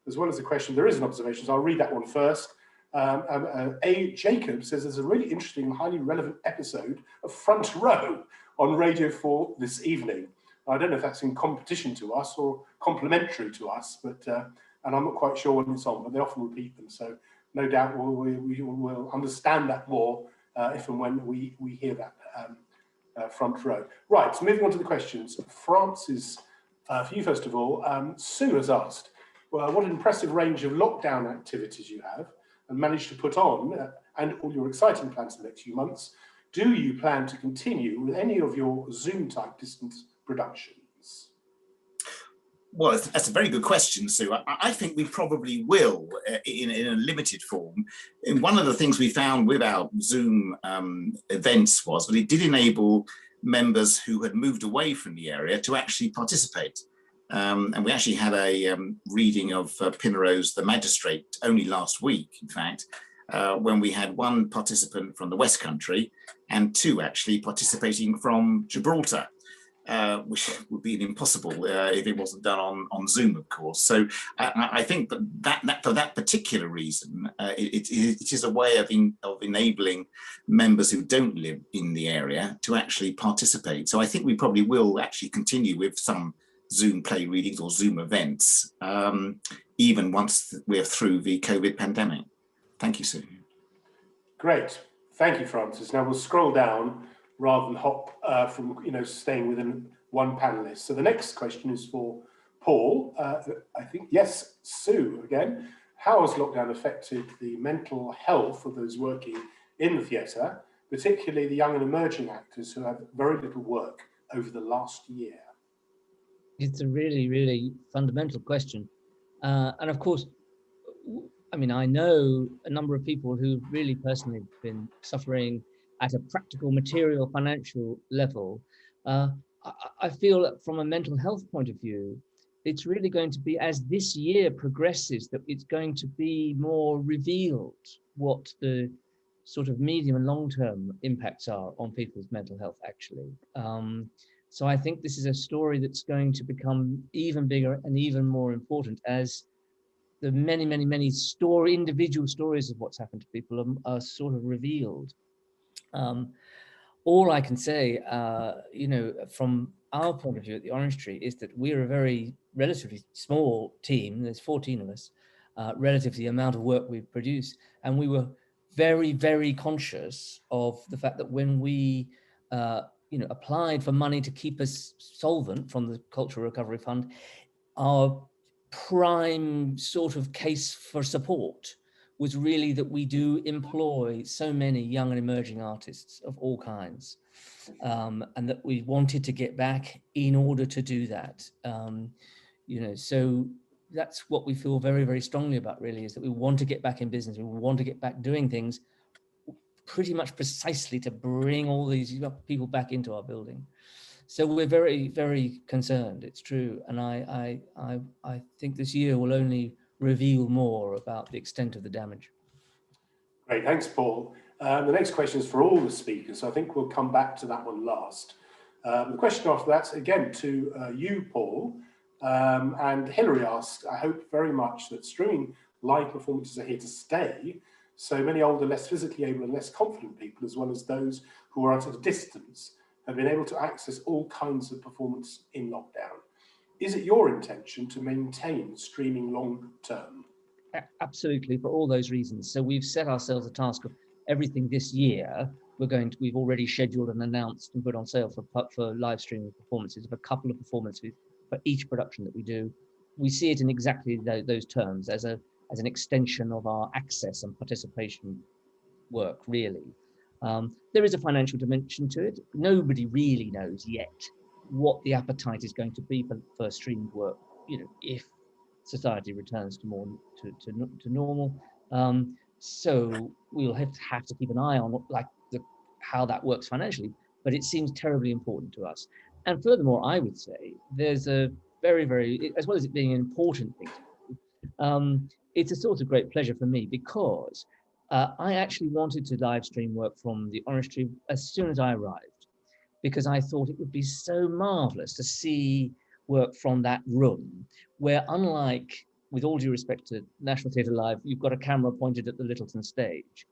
as well as a question. There is an observation, so I'll read that one first. A. Jacob says there's a really interesting, highly relevant episode of Front Row on Radio 4 this evening. I don't know if that's in competition to us or complimentary to us, but and I'm not quite sure when it's on, but they often repeat them. So no doubt we'll understand that more if and when we hear that Front Row. Right, so moving on to the questions. Francis, for you first of all, Sue has asked, well, what an impressive range of lockdown activities you have and managed to put on, and all your exciting plans for the next few months. Do you plan to continue with any of your Zoom-type distance productions? Well, that's a very good question, Sue. I think we probably will in a limited form. And one of the things we found with our Zoom events was that it did enable members who had moved away from the area to actually participate. And we actually had a reading of Pinarot's The Magistrate only last week, in fact, when we had one participant from the West Country and 2 actually participating from Gibraltar, which would be impossible if it wasn't done on Zoom, of course. So I think that for that particular reason, it is a way of enabling members who don't live in the area to actually participate. So I think we probably will actually continue with some Zoom play readings or Zoom events, even once we're through the COVID pandemic. Thank you, Sue. Great, thank you, Francis. Now we'll scroll down rather than hop from staying within one panelist. So the next question is for Paul. I think, yes, Sue again. How has lockdown affected the mental health of those working in the theatre, particularly the young and emerging actors who have very little work over the last year? It's a really, really fundamental question. And of course, I mean, I know a number of people who've really personally been suffering at a practical, material, financial level. I feel that from a mental health point of view, it's really going to be, as this year progresses, that it's going to be more revealed what the sort of medium and long-term impacts are on people's mental health, actually. So I think this is a story that's going to become even bigger and even more important as the many, many, many individual stories of what's happened to people are sort of revealed. All I can say, from our point of view at the Orange Tree, is that we're a very relatively small team. There's 14 of us, relative to the amount of work we produce. And we were very, very conscious of the fact that when we applied for money to keep us solvent from the Cultural Recovery Fund, our prime sort of case for support was really that we do employ so many young and emerging artists of all kinds, and that we wanted to get back in order to do that. you know, so that's what we feel very, very strongly about, really, is that we want to get back in business. We want to get back doing things pretty much precisely to bring all these people back into our building. So we're very, very concerned, it's true. And I think this year will only reveal more about the extent of the damage. Great, thanks, Paul. The next question is for all the speakers, so I think we'll come back to that one last. The question after that's again to you, Paul, and Hilary asked, I hope very much that streaming live performances are here to stay, so many older, less physically able and less confident people, as well as those who are at a distance, have been able to access all kinds of performance in lockdown. Is it your intention to maintain streaming long term? Absolutely, for all those reasons. So we've set ourselves a task of everything this year. We've already scheduled and announced and put on sale for live streaming performances of a couple of performances for each production that we do. We see it in exactly those terms as an extension of our access and participation work, really. There is a financial dimension to it. Nobody really knows yet what the appetite is going to be for streamed work, you know, if society returns to more to normal. So we'll have to keep an eye on how that works financially, but it seems terribly important to us. And furthermore, I would say there's a very, very, as well as it being an important thing to do, it's a sort of great pleasure for me, because I actually wanted to live stream work from the Orange Tree as soon as I arrived, because I thought it would be so marvelous to see work from that room, where, unlike, with all due respect to National Theatre Live, you've got a camera pointed at the Littleton stage.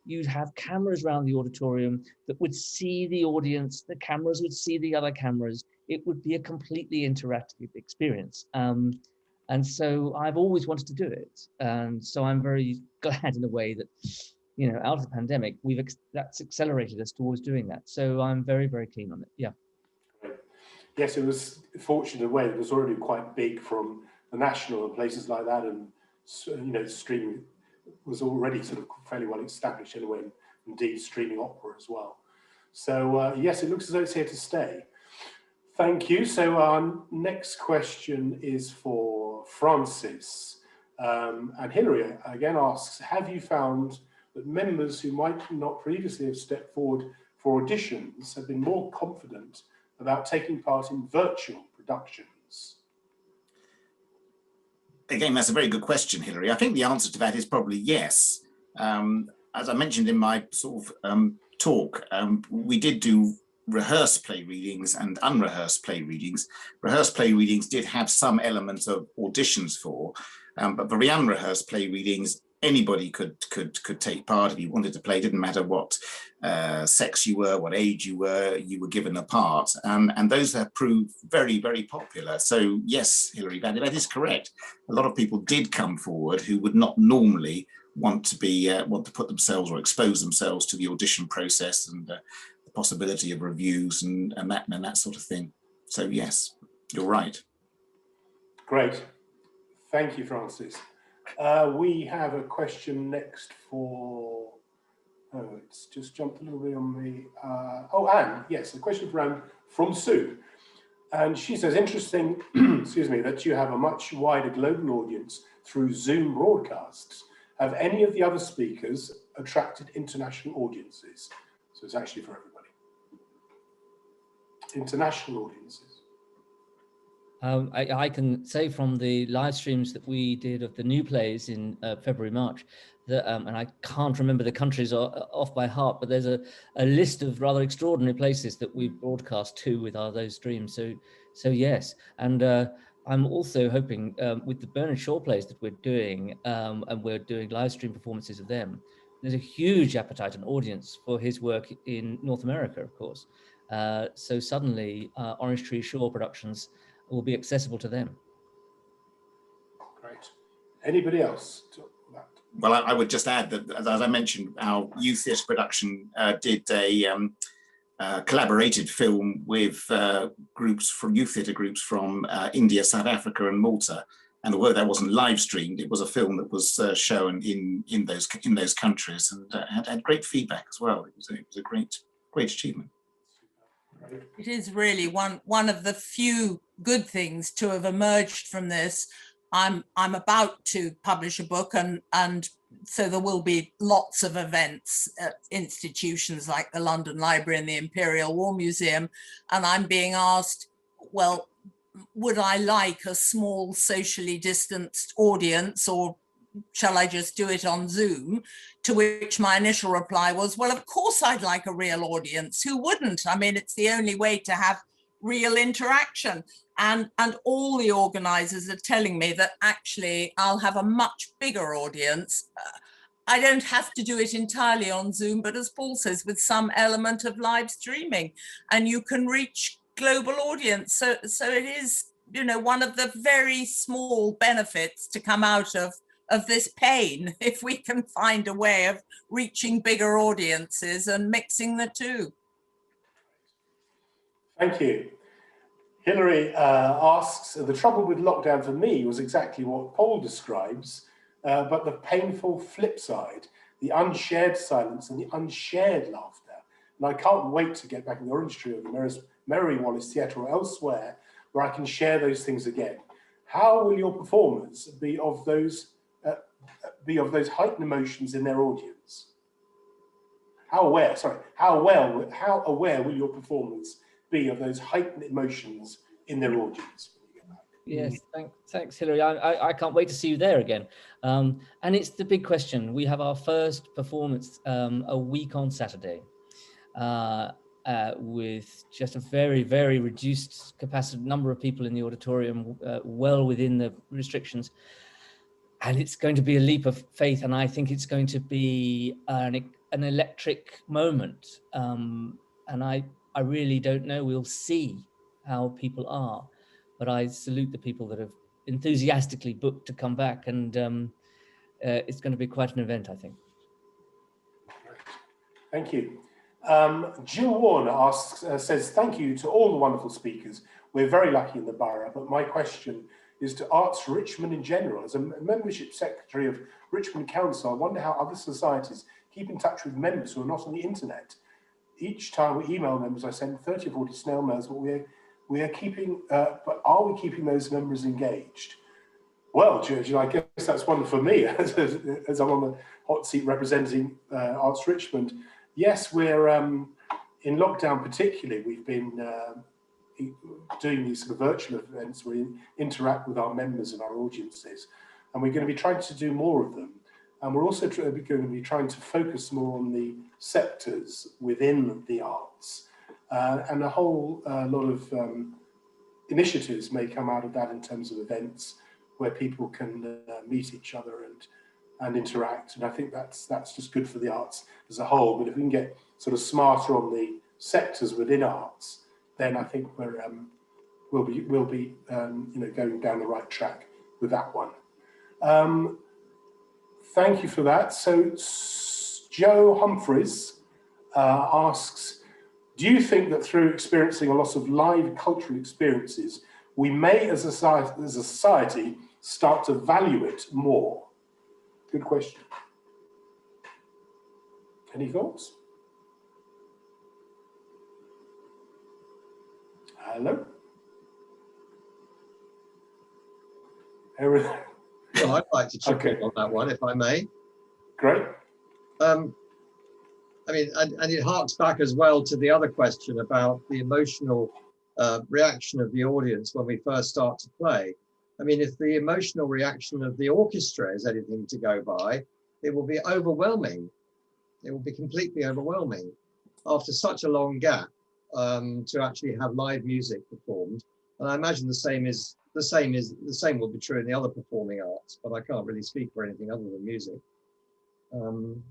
You'd have cameras around the auditorium that would see the audience, the cameras would see the other cameras. It would be a completely interactive experience. And so I've always wanted to do it. And so I'm very glad, in a way, that, you know, out of the pandemic, that's accelerated us towards doing that. So I'm very, very keen on it. Yeah. Yes, it was fortunate in a way that it was already quite big from the National and places like that, and, you know, streaming was already sort of fairly well established anyway, indeed streaming opera as well. So yes, it looks as though it's here to stay. Thank you. So our next question is for Francis. And Hilary again asks, have you found that members who might not previously have stepped forward for auditions have been more confident about taking part in virtual productions? Again, that's a very good question, Hilary. I think the answer to that is probably yes. As I mentioned in my sort of talk, we did do rehearsed play readings and unrehearsed play readings. Rehearsed play readings did have some elements of auditions for, but for the unrehearsed play readings, anybody could take part if you wanted to play. It didn't matter what sex you were, what age you were given a part, and those have proved very, very popular. So yes, Hilary, that is correct. A lot of people did come forward who would not normally want to put themselves or expose themselves to the audition process and the possibility of reviews and that sort of thing. So yes, you're right. Great, thank you, Francis. We have a question next for, it's just jumped a little bit on me. Anne, yes, a question for Anne from Sue. And she says, interesting, excuse me, that you have a much wider global audience through Zoom broadcasts. Have any of the other speakers attracted international audiences? So it's actually for everybody. International audiences. I can say from the live streams that we did of the new plays in February, March, that, and I can't remember the countries off by heart, but there's a list of rather extraordinary places that we broadcast to with those streams. So yes, and I'm also hoping with the Bernard Shaw plays that we're doing, and we're doing live stream performances of them, there's a huge appetite and audience for his work in North America, of course. So suddenly Orange Tree Shaw productions will be accessible to them. Great. Anybody else? Well, I would just add that, as I mentioned, our youth theatre production did a collaborated film with groups from youth theatre groups from India, South Africa, and Malta. And although that wasn't live streamed, it was a film that was shown in those countries and had great feedback as well. It was a great achievement. Great. It is really one of the few good things to have emerged from this. I'm about to publish a book, and so there will be lots of events at institutions like the London Library and the Imperial War Museum, and I'm being asked, well, would I like a small socially distanced audience, or shall I just do it on Zoom? To which my initial reply was, well, of course I'd like a real audience. Who wouldn't? I mean, it's the only way to have real interaction. And all the organizers are telling me that actually I'll have a much bigger audience. I don't have to do it entirely on Zoom, but as Paul says, with some element of live streaming, and you can reach global audience. So it is, you know, one of the very small benefits to come out of this pain, if we can find a way of reaching bigger audiences and mixing the two. Thank you. Hilary asks, the trouble with lockdown for me was exactly what Paul describes, but the painful flip side, the unshared silence and the unshared laughter. And I can't wait to get back in the Orange Tree or the Mary Wallace Theatre or elsewhere where I can share those things again. How will your performers be of those heightened emotions in their audience? How aware will your performers be of those heightened emotions in their audience? Yes, thanks, Hilary. I can't wait to see you there again. And it's the big question. We have our first performance a week on Saturday with just a very, very reduced capacity, number of people in the auditorium, well within the restrictions. And it's going to be a leap of faith, and I think it's going to be an electric moment. And I really don't know. We'll see how people are, but I salute the people that have enthusiastically booked to come back, and it's going to be quite an event, I think. Thank you. Jill Warner says, thank you to all the wonderful speakers. We're very lucky in the borough, but my question is to Arts Richmond in general. As a membership secretary of Richmond Council, I wonder how other societies keep in touch with members who are not on the internet. Each time we email members, I send 30 or 40 snail mails, but we are keeping, but are we keeping those members engaged? Well, George, I guess that's one for me, as I'm on the hot seat representing Arts Richmond. Yes, we're in lockdown particularly, we've been doing these sort of virtual events where we interact with our members and our audiences, and we're going to be trying to do more of them. And we're also going to be trying to focus more on the sectors within the arts. And a whole lot of initiatives may come out of that in terms of events where people can meet each other and interact. And I think that's just good for the arts as a whole. But if we can get sort of smarter on the sectors within arts, then I think we'll be going down the right track with that one. Thank you for that. So Joe Humphreys asks, do you think that through experiencing a loss of live cultural experiences, we may as a society start to value it more? Good question. Any thoughts? Hello? Everything? Well, I'd like to chip in on that one, if I may. Great. I mean, and it harks back as well to the other question about the emotional reaction of the audience when we first start to play. I mean, if the emotional reaction of the orchestra is anything to go by, it will be overwhelming. It will be completely overwhelming after such a long gap to actually have live music performed. And I imagine the same will be true in the other performing arts, but I can't really speak for anything other than music.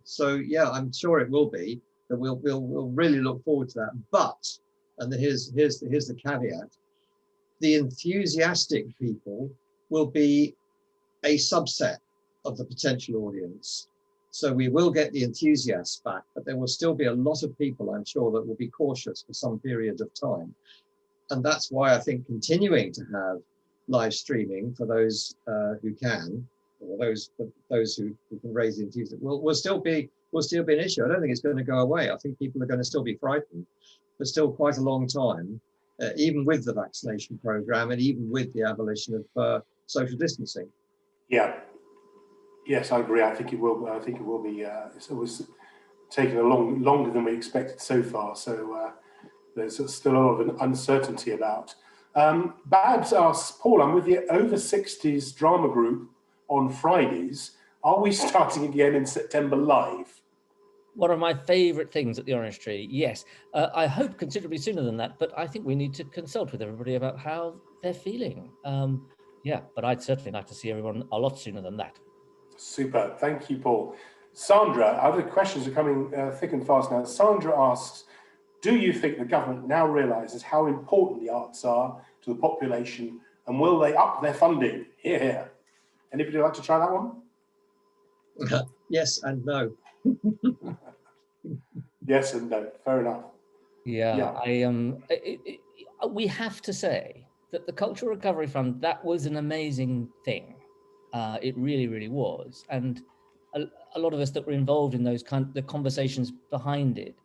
So yeah, I'm sure it will be that we'll really look forward to that. But, and here's the caveat, the enthusiastic people will be a subset of the potential audience. So we will get the enthusiasts back, but there will still be a lot of people, I'm sure, that will be cautious for some period of time. And that's why I think continuing to have live streaming for those who can, or those who can raise the enthusiasm, will still be an issue. I don't think it's going to go away. I think people are going to still be frightened. for still quite a long time, even with the vaccination program and even with the abolition of social distancing. Yeah. Yes, I agree. I think it will. I think it will be. It was taking longer than we expected so far. So there's still a lot of uncertainty about. Babs asks, Paul, I'm with the over 60s drama group on Fridays. Are we starting again in September live? One of my favourite things at the Orange Tree, yes. I hope considerably sooner than that, but I think we need to consult with everybody about how they're feeling. Yeah, but I'd certainly like to see everyone a lot sooner than that. Super. Thank you, Paul. Sandra, other questions are coming thick and fast now. Sandra asks, do you think the government now realises how important the arts are to the population, and will they up their funding? Hear, hear. Anybody like to try that one? Yes and no. Yes and no. Fair enough. Yeah. We have to say that the Cultural Recovery Fund, that was an amazing thing. It really, really was. And a lot of us that were involved in those the conversations behind it,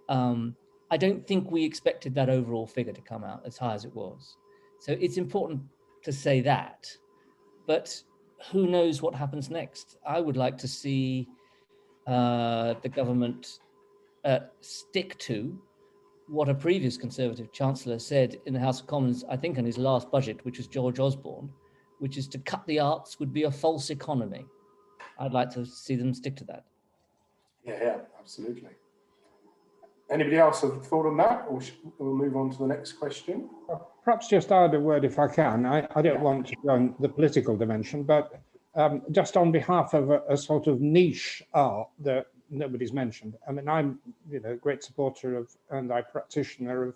I don't think we expected that overall figure to come out as high as it was. So it's important to say that, but who knows what happens next? I would like to see the government stick to what a previous Conservative Chancellor said in the House of Commons, I think in his last budget, which was George Osborne, which is to cut the arts would be a false economy. I'd like to see them stick to that. Yeah, absolutely. Anybody else have a thought on that, or we'll move on to the next question? Perhaps just add a word if I can. I don't want to go on the political dimension, but just on behalf of a sort of niche art that nobody's mentioned. I mean, I'm a great supporter of and I practitioner of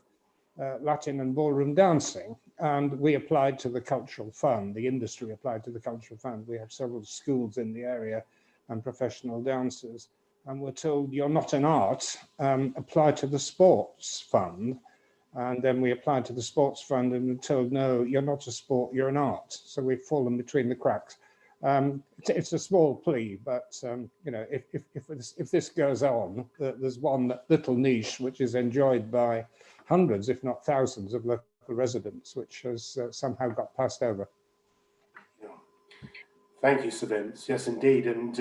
Latin and ballroom dancing, and we applied to the Cultural Fund. The industry applied to the Cultural Fund. We have several schools in the area and professional dancers, and we're told you're not an art. Apply to the Sports Fund. And then we applied to the Sports Fund and were told, no, you're not a sport, you're an art. So we've fallen between the cracks. It's a small plea, but if this goes on, there's one little niche which is enjoyed by hundreds, if not thousands, of local residents, which has somehow got passed over. Yeah. Thank you, Sir Vince. Yes, indeed, and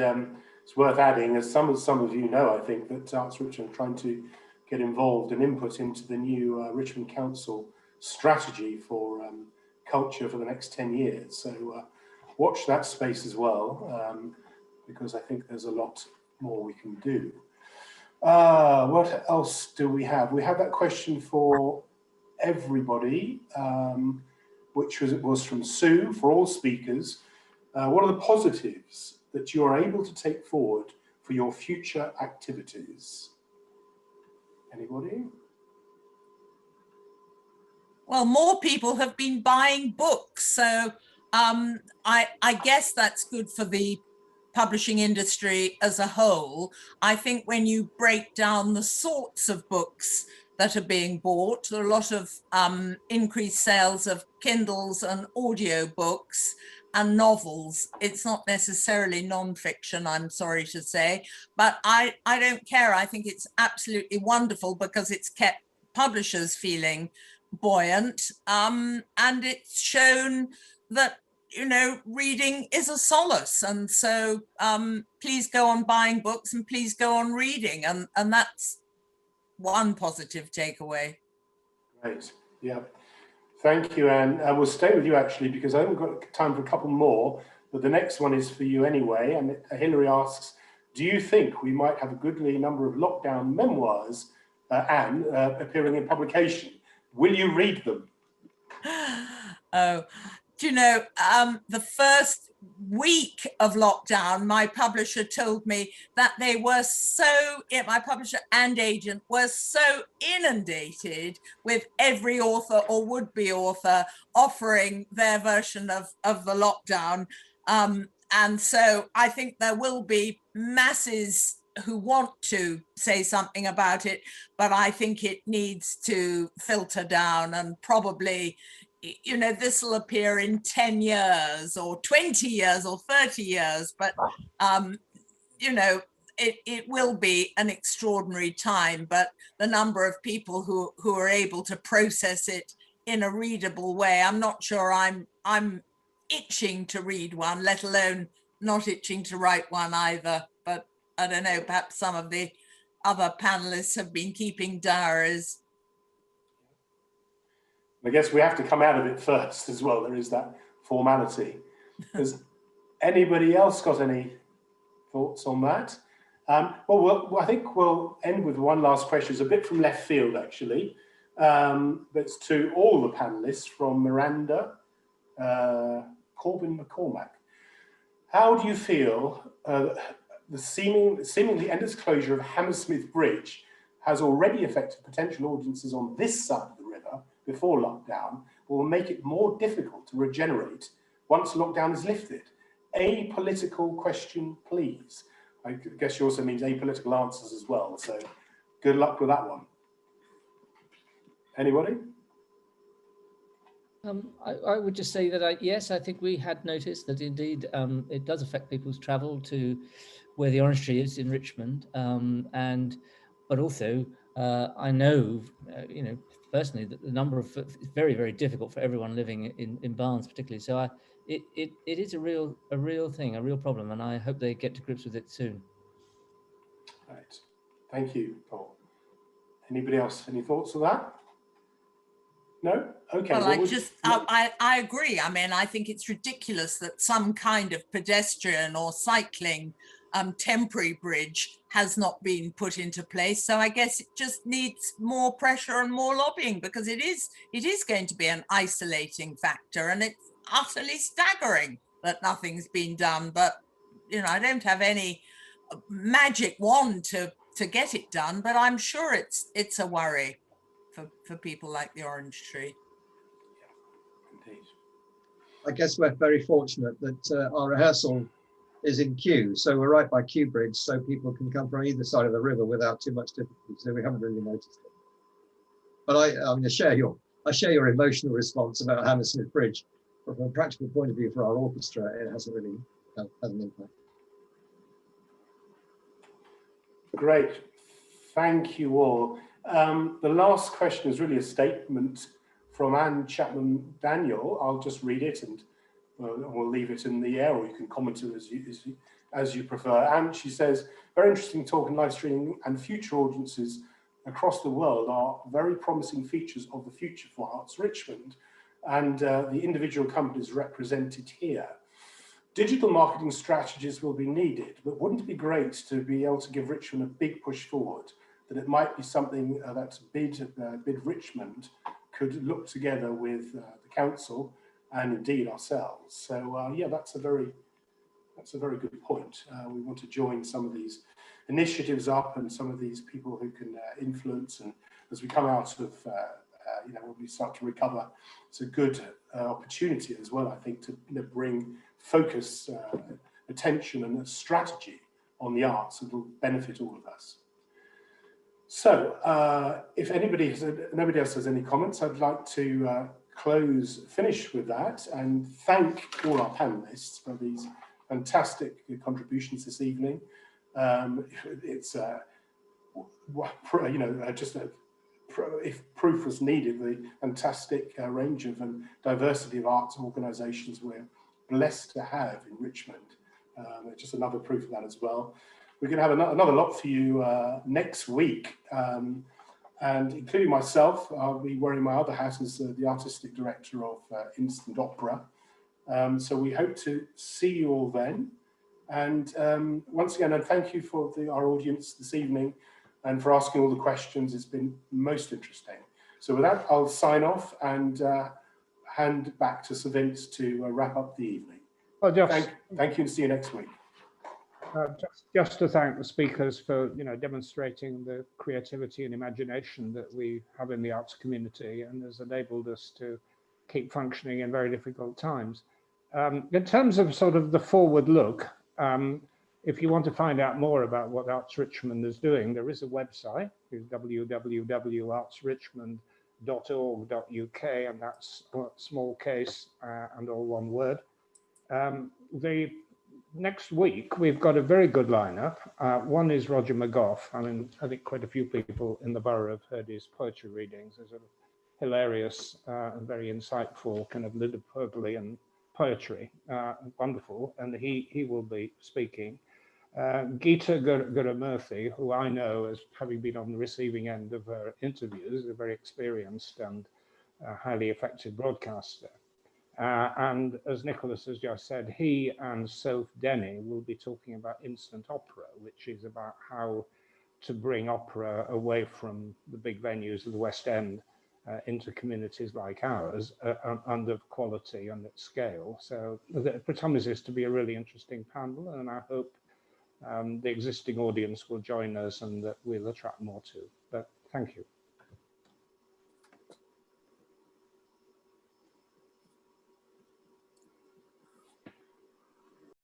it's worth adding, as some of you know, I think that Arts Richmond are trying to get involved and input into the new Richmond Council strategy for culture for the next 10 years. So watch that space as well, because I think there's a lot more we can do. What else do we have? We have that question for everybody, which was from Sue, for all speakers. What are the positives that you are able to take forward for your future activities? Anybody? Well, more people have been buying books, so I guess that's good for the publishing industry as a whole. I think when you break down the sorts of books that are being bought, there are a lot of increased sales of Kindles and audio books and novels. It's not necessarily non-fiction, I'm sorry to say, but I don't care. I think it's absolutely wonderful because it's kept publishers feeling buoyant, and it's shown that reading is a solace, and so please go on buying books and please go on reading, and that's one positive takeaway. Great. Yeah. Thank you, Anne. I will stay with you actually because I haven't got time for a couple more, but the next one is for you anyway. And Hilary asks, do you think we might have a goodly number of lockdown memoirs, Anne, appearing in publication? Will you read them? Oh, do you know, the first week of lockdown, my publisher told me that they were my publisher and agent were so inundated with every author or would-be author offering their version of the lockdown. And so I think there will be masses who want to say something about it, but I think it needs to filter down, and probably this will appear in 10 years or 20 years or 30 years, but it will be an extraordinary time, but the number of people who are able to process it in a readable way, I'm not sure I'm itching to read one, let alone not itching to write one either. But I don't know, perhaps some of the other panelists have been keeping diaries. I guess we have to come out of it first as well. There is that formality. Has anybody else got any thoughts on that? Well, I think we'll end with one last question. It's a bit from left field, actually. But it's to all the panelists from Miranda, Corbin McCormack. How do you feel the seemingly endless closure of Hammersmith Bridge has already affected potential audiences on this side of the river before lockdown, but will make it more difficult to regenerate once lockdown is lifted? Apolitical question, please. I guess she also means apolitical answers as well. So good luck with that one. Anybody? I would just say that yes, I think we had noticed that indeed it does affect people's travel to where the Orange Tree is in Richmond, but also I know personally that the number of it's very, very difficult for everyone living in Barnes particularly. So it is a real thing, a real problem, and I hope they get to grips with it soon. Right, thank you, Paul. Anybody else? Any thoughts on that? No? Okay. Well, I agree. I mean, I think it's ridiculous that some kind of pedestrian or cycling temporary bridge has not been put into place. So I guess it just needs more pressure and more lobbying, because it is going to be an isolating factor, and it's utterly staggering that nothing's been done. But I don't have any magic wand to get it done, but I'm sure it's a worry for people like the Orange Tree. Yeah, indeed. I guess we're very fortunate that our rehearsal is in Kew, so we're right by Kew Bridge, so people can come from either side of the river without too much difficulty. So we haven't really noticed it. But I share your emotional response about Hammersmith Bridge. But from a practical point of view for our orchestra, it hasn't really had an impact. Great, thank you all. The last question is really a statement from Anne Chapman Daniel. I'll just read it and we'll leave it in the air, or you can comment it as you prefer. And she says, very interesting talk and live streaming, and future audiences across the world are very promising features of the future for Arts Richmond and the individual companies represented here. Digital marketing strategies will be needed, but wouldn't it be great to be able to give Richmond a big push forward, that it might be something that Bid Richmond could look together with the council and indeed ourselves. So yeah, that's a very good point. We want to join some of these initiatives up and some of these people who can influence, and as we come out of when we start to recover, it's a good opportunity as well, I think, to bring focus, attention and a strategy on the arts that will benefit all of us. So if nobody else has any comments, I'd like to finish with that and thank all our panelists for these fantastic contributions this evening. It's if proof was needed, the fantastic range of and diversity of arts organisations we're blessed to have in Richmond. Just another proof of that as well. We're going to have another lot for you next week, and including myself, I'll be wearing my other hat as the artistic director of Instant Opera. So we hope to see you all then. And once again, and thank you for our audience this evening and for asking all the questions. It's been most interesting. So with that, I'll sign off and hand back to Sir Vince to wrap up the evening. Well, thank you and see you next week. Just to thank the speakers for demonstrating the creativity and imagination that we have in the arts community and has enabled us to keep functioning in very difficult times. In terms of sort of the forward look, if you want to find out more about what Arts Richmond is doing, there is a website, www.artsrichmond.org.uk, and that's small case and all one word. next week, we've got a very good lineup. One is Roger Mcgough. I mean, I think quite a few people in the borough have heard his poetry readings. There's a hilarious and very insightful kind of Liverpudlian poetry, wonderful, and he will be speaking. Geeta Gurumurthy, who I know as having been on the receiving end of her interviews, a very experienced and highly effective broadcaster. And as Nicholas has just said, he and Soph Denny will be talking about instant opera, which is about how to bring opera away from the big venues of the West End into communities like ours, and of quality and at scale. So it promises to be a really interesting panel, and I hope the existing audience will join us and that we'll attract more too. But thank you.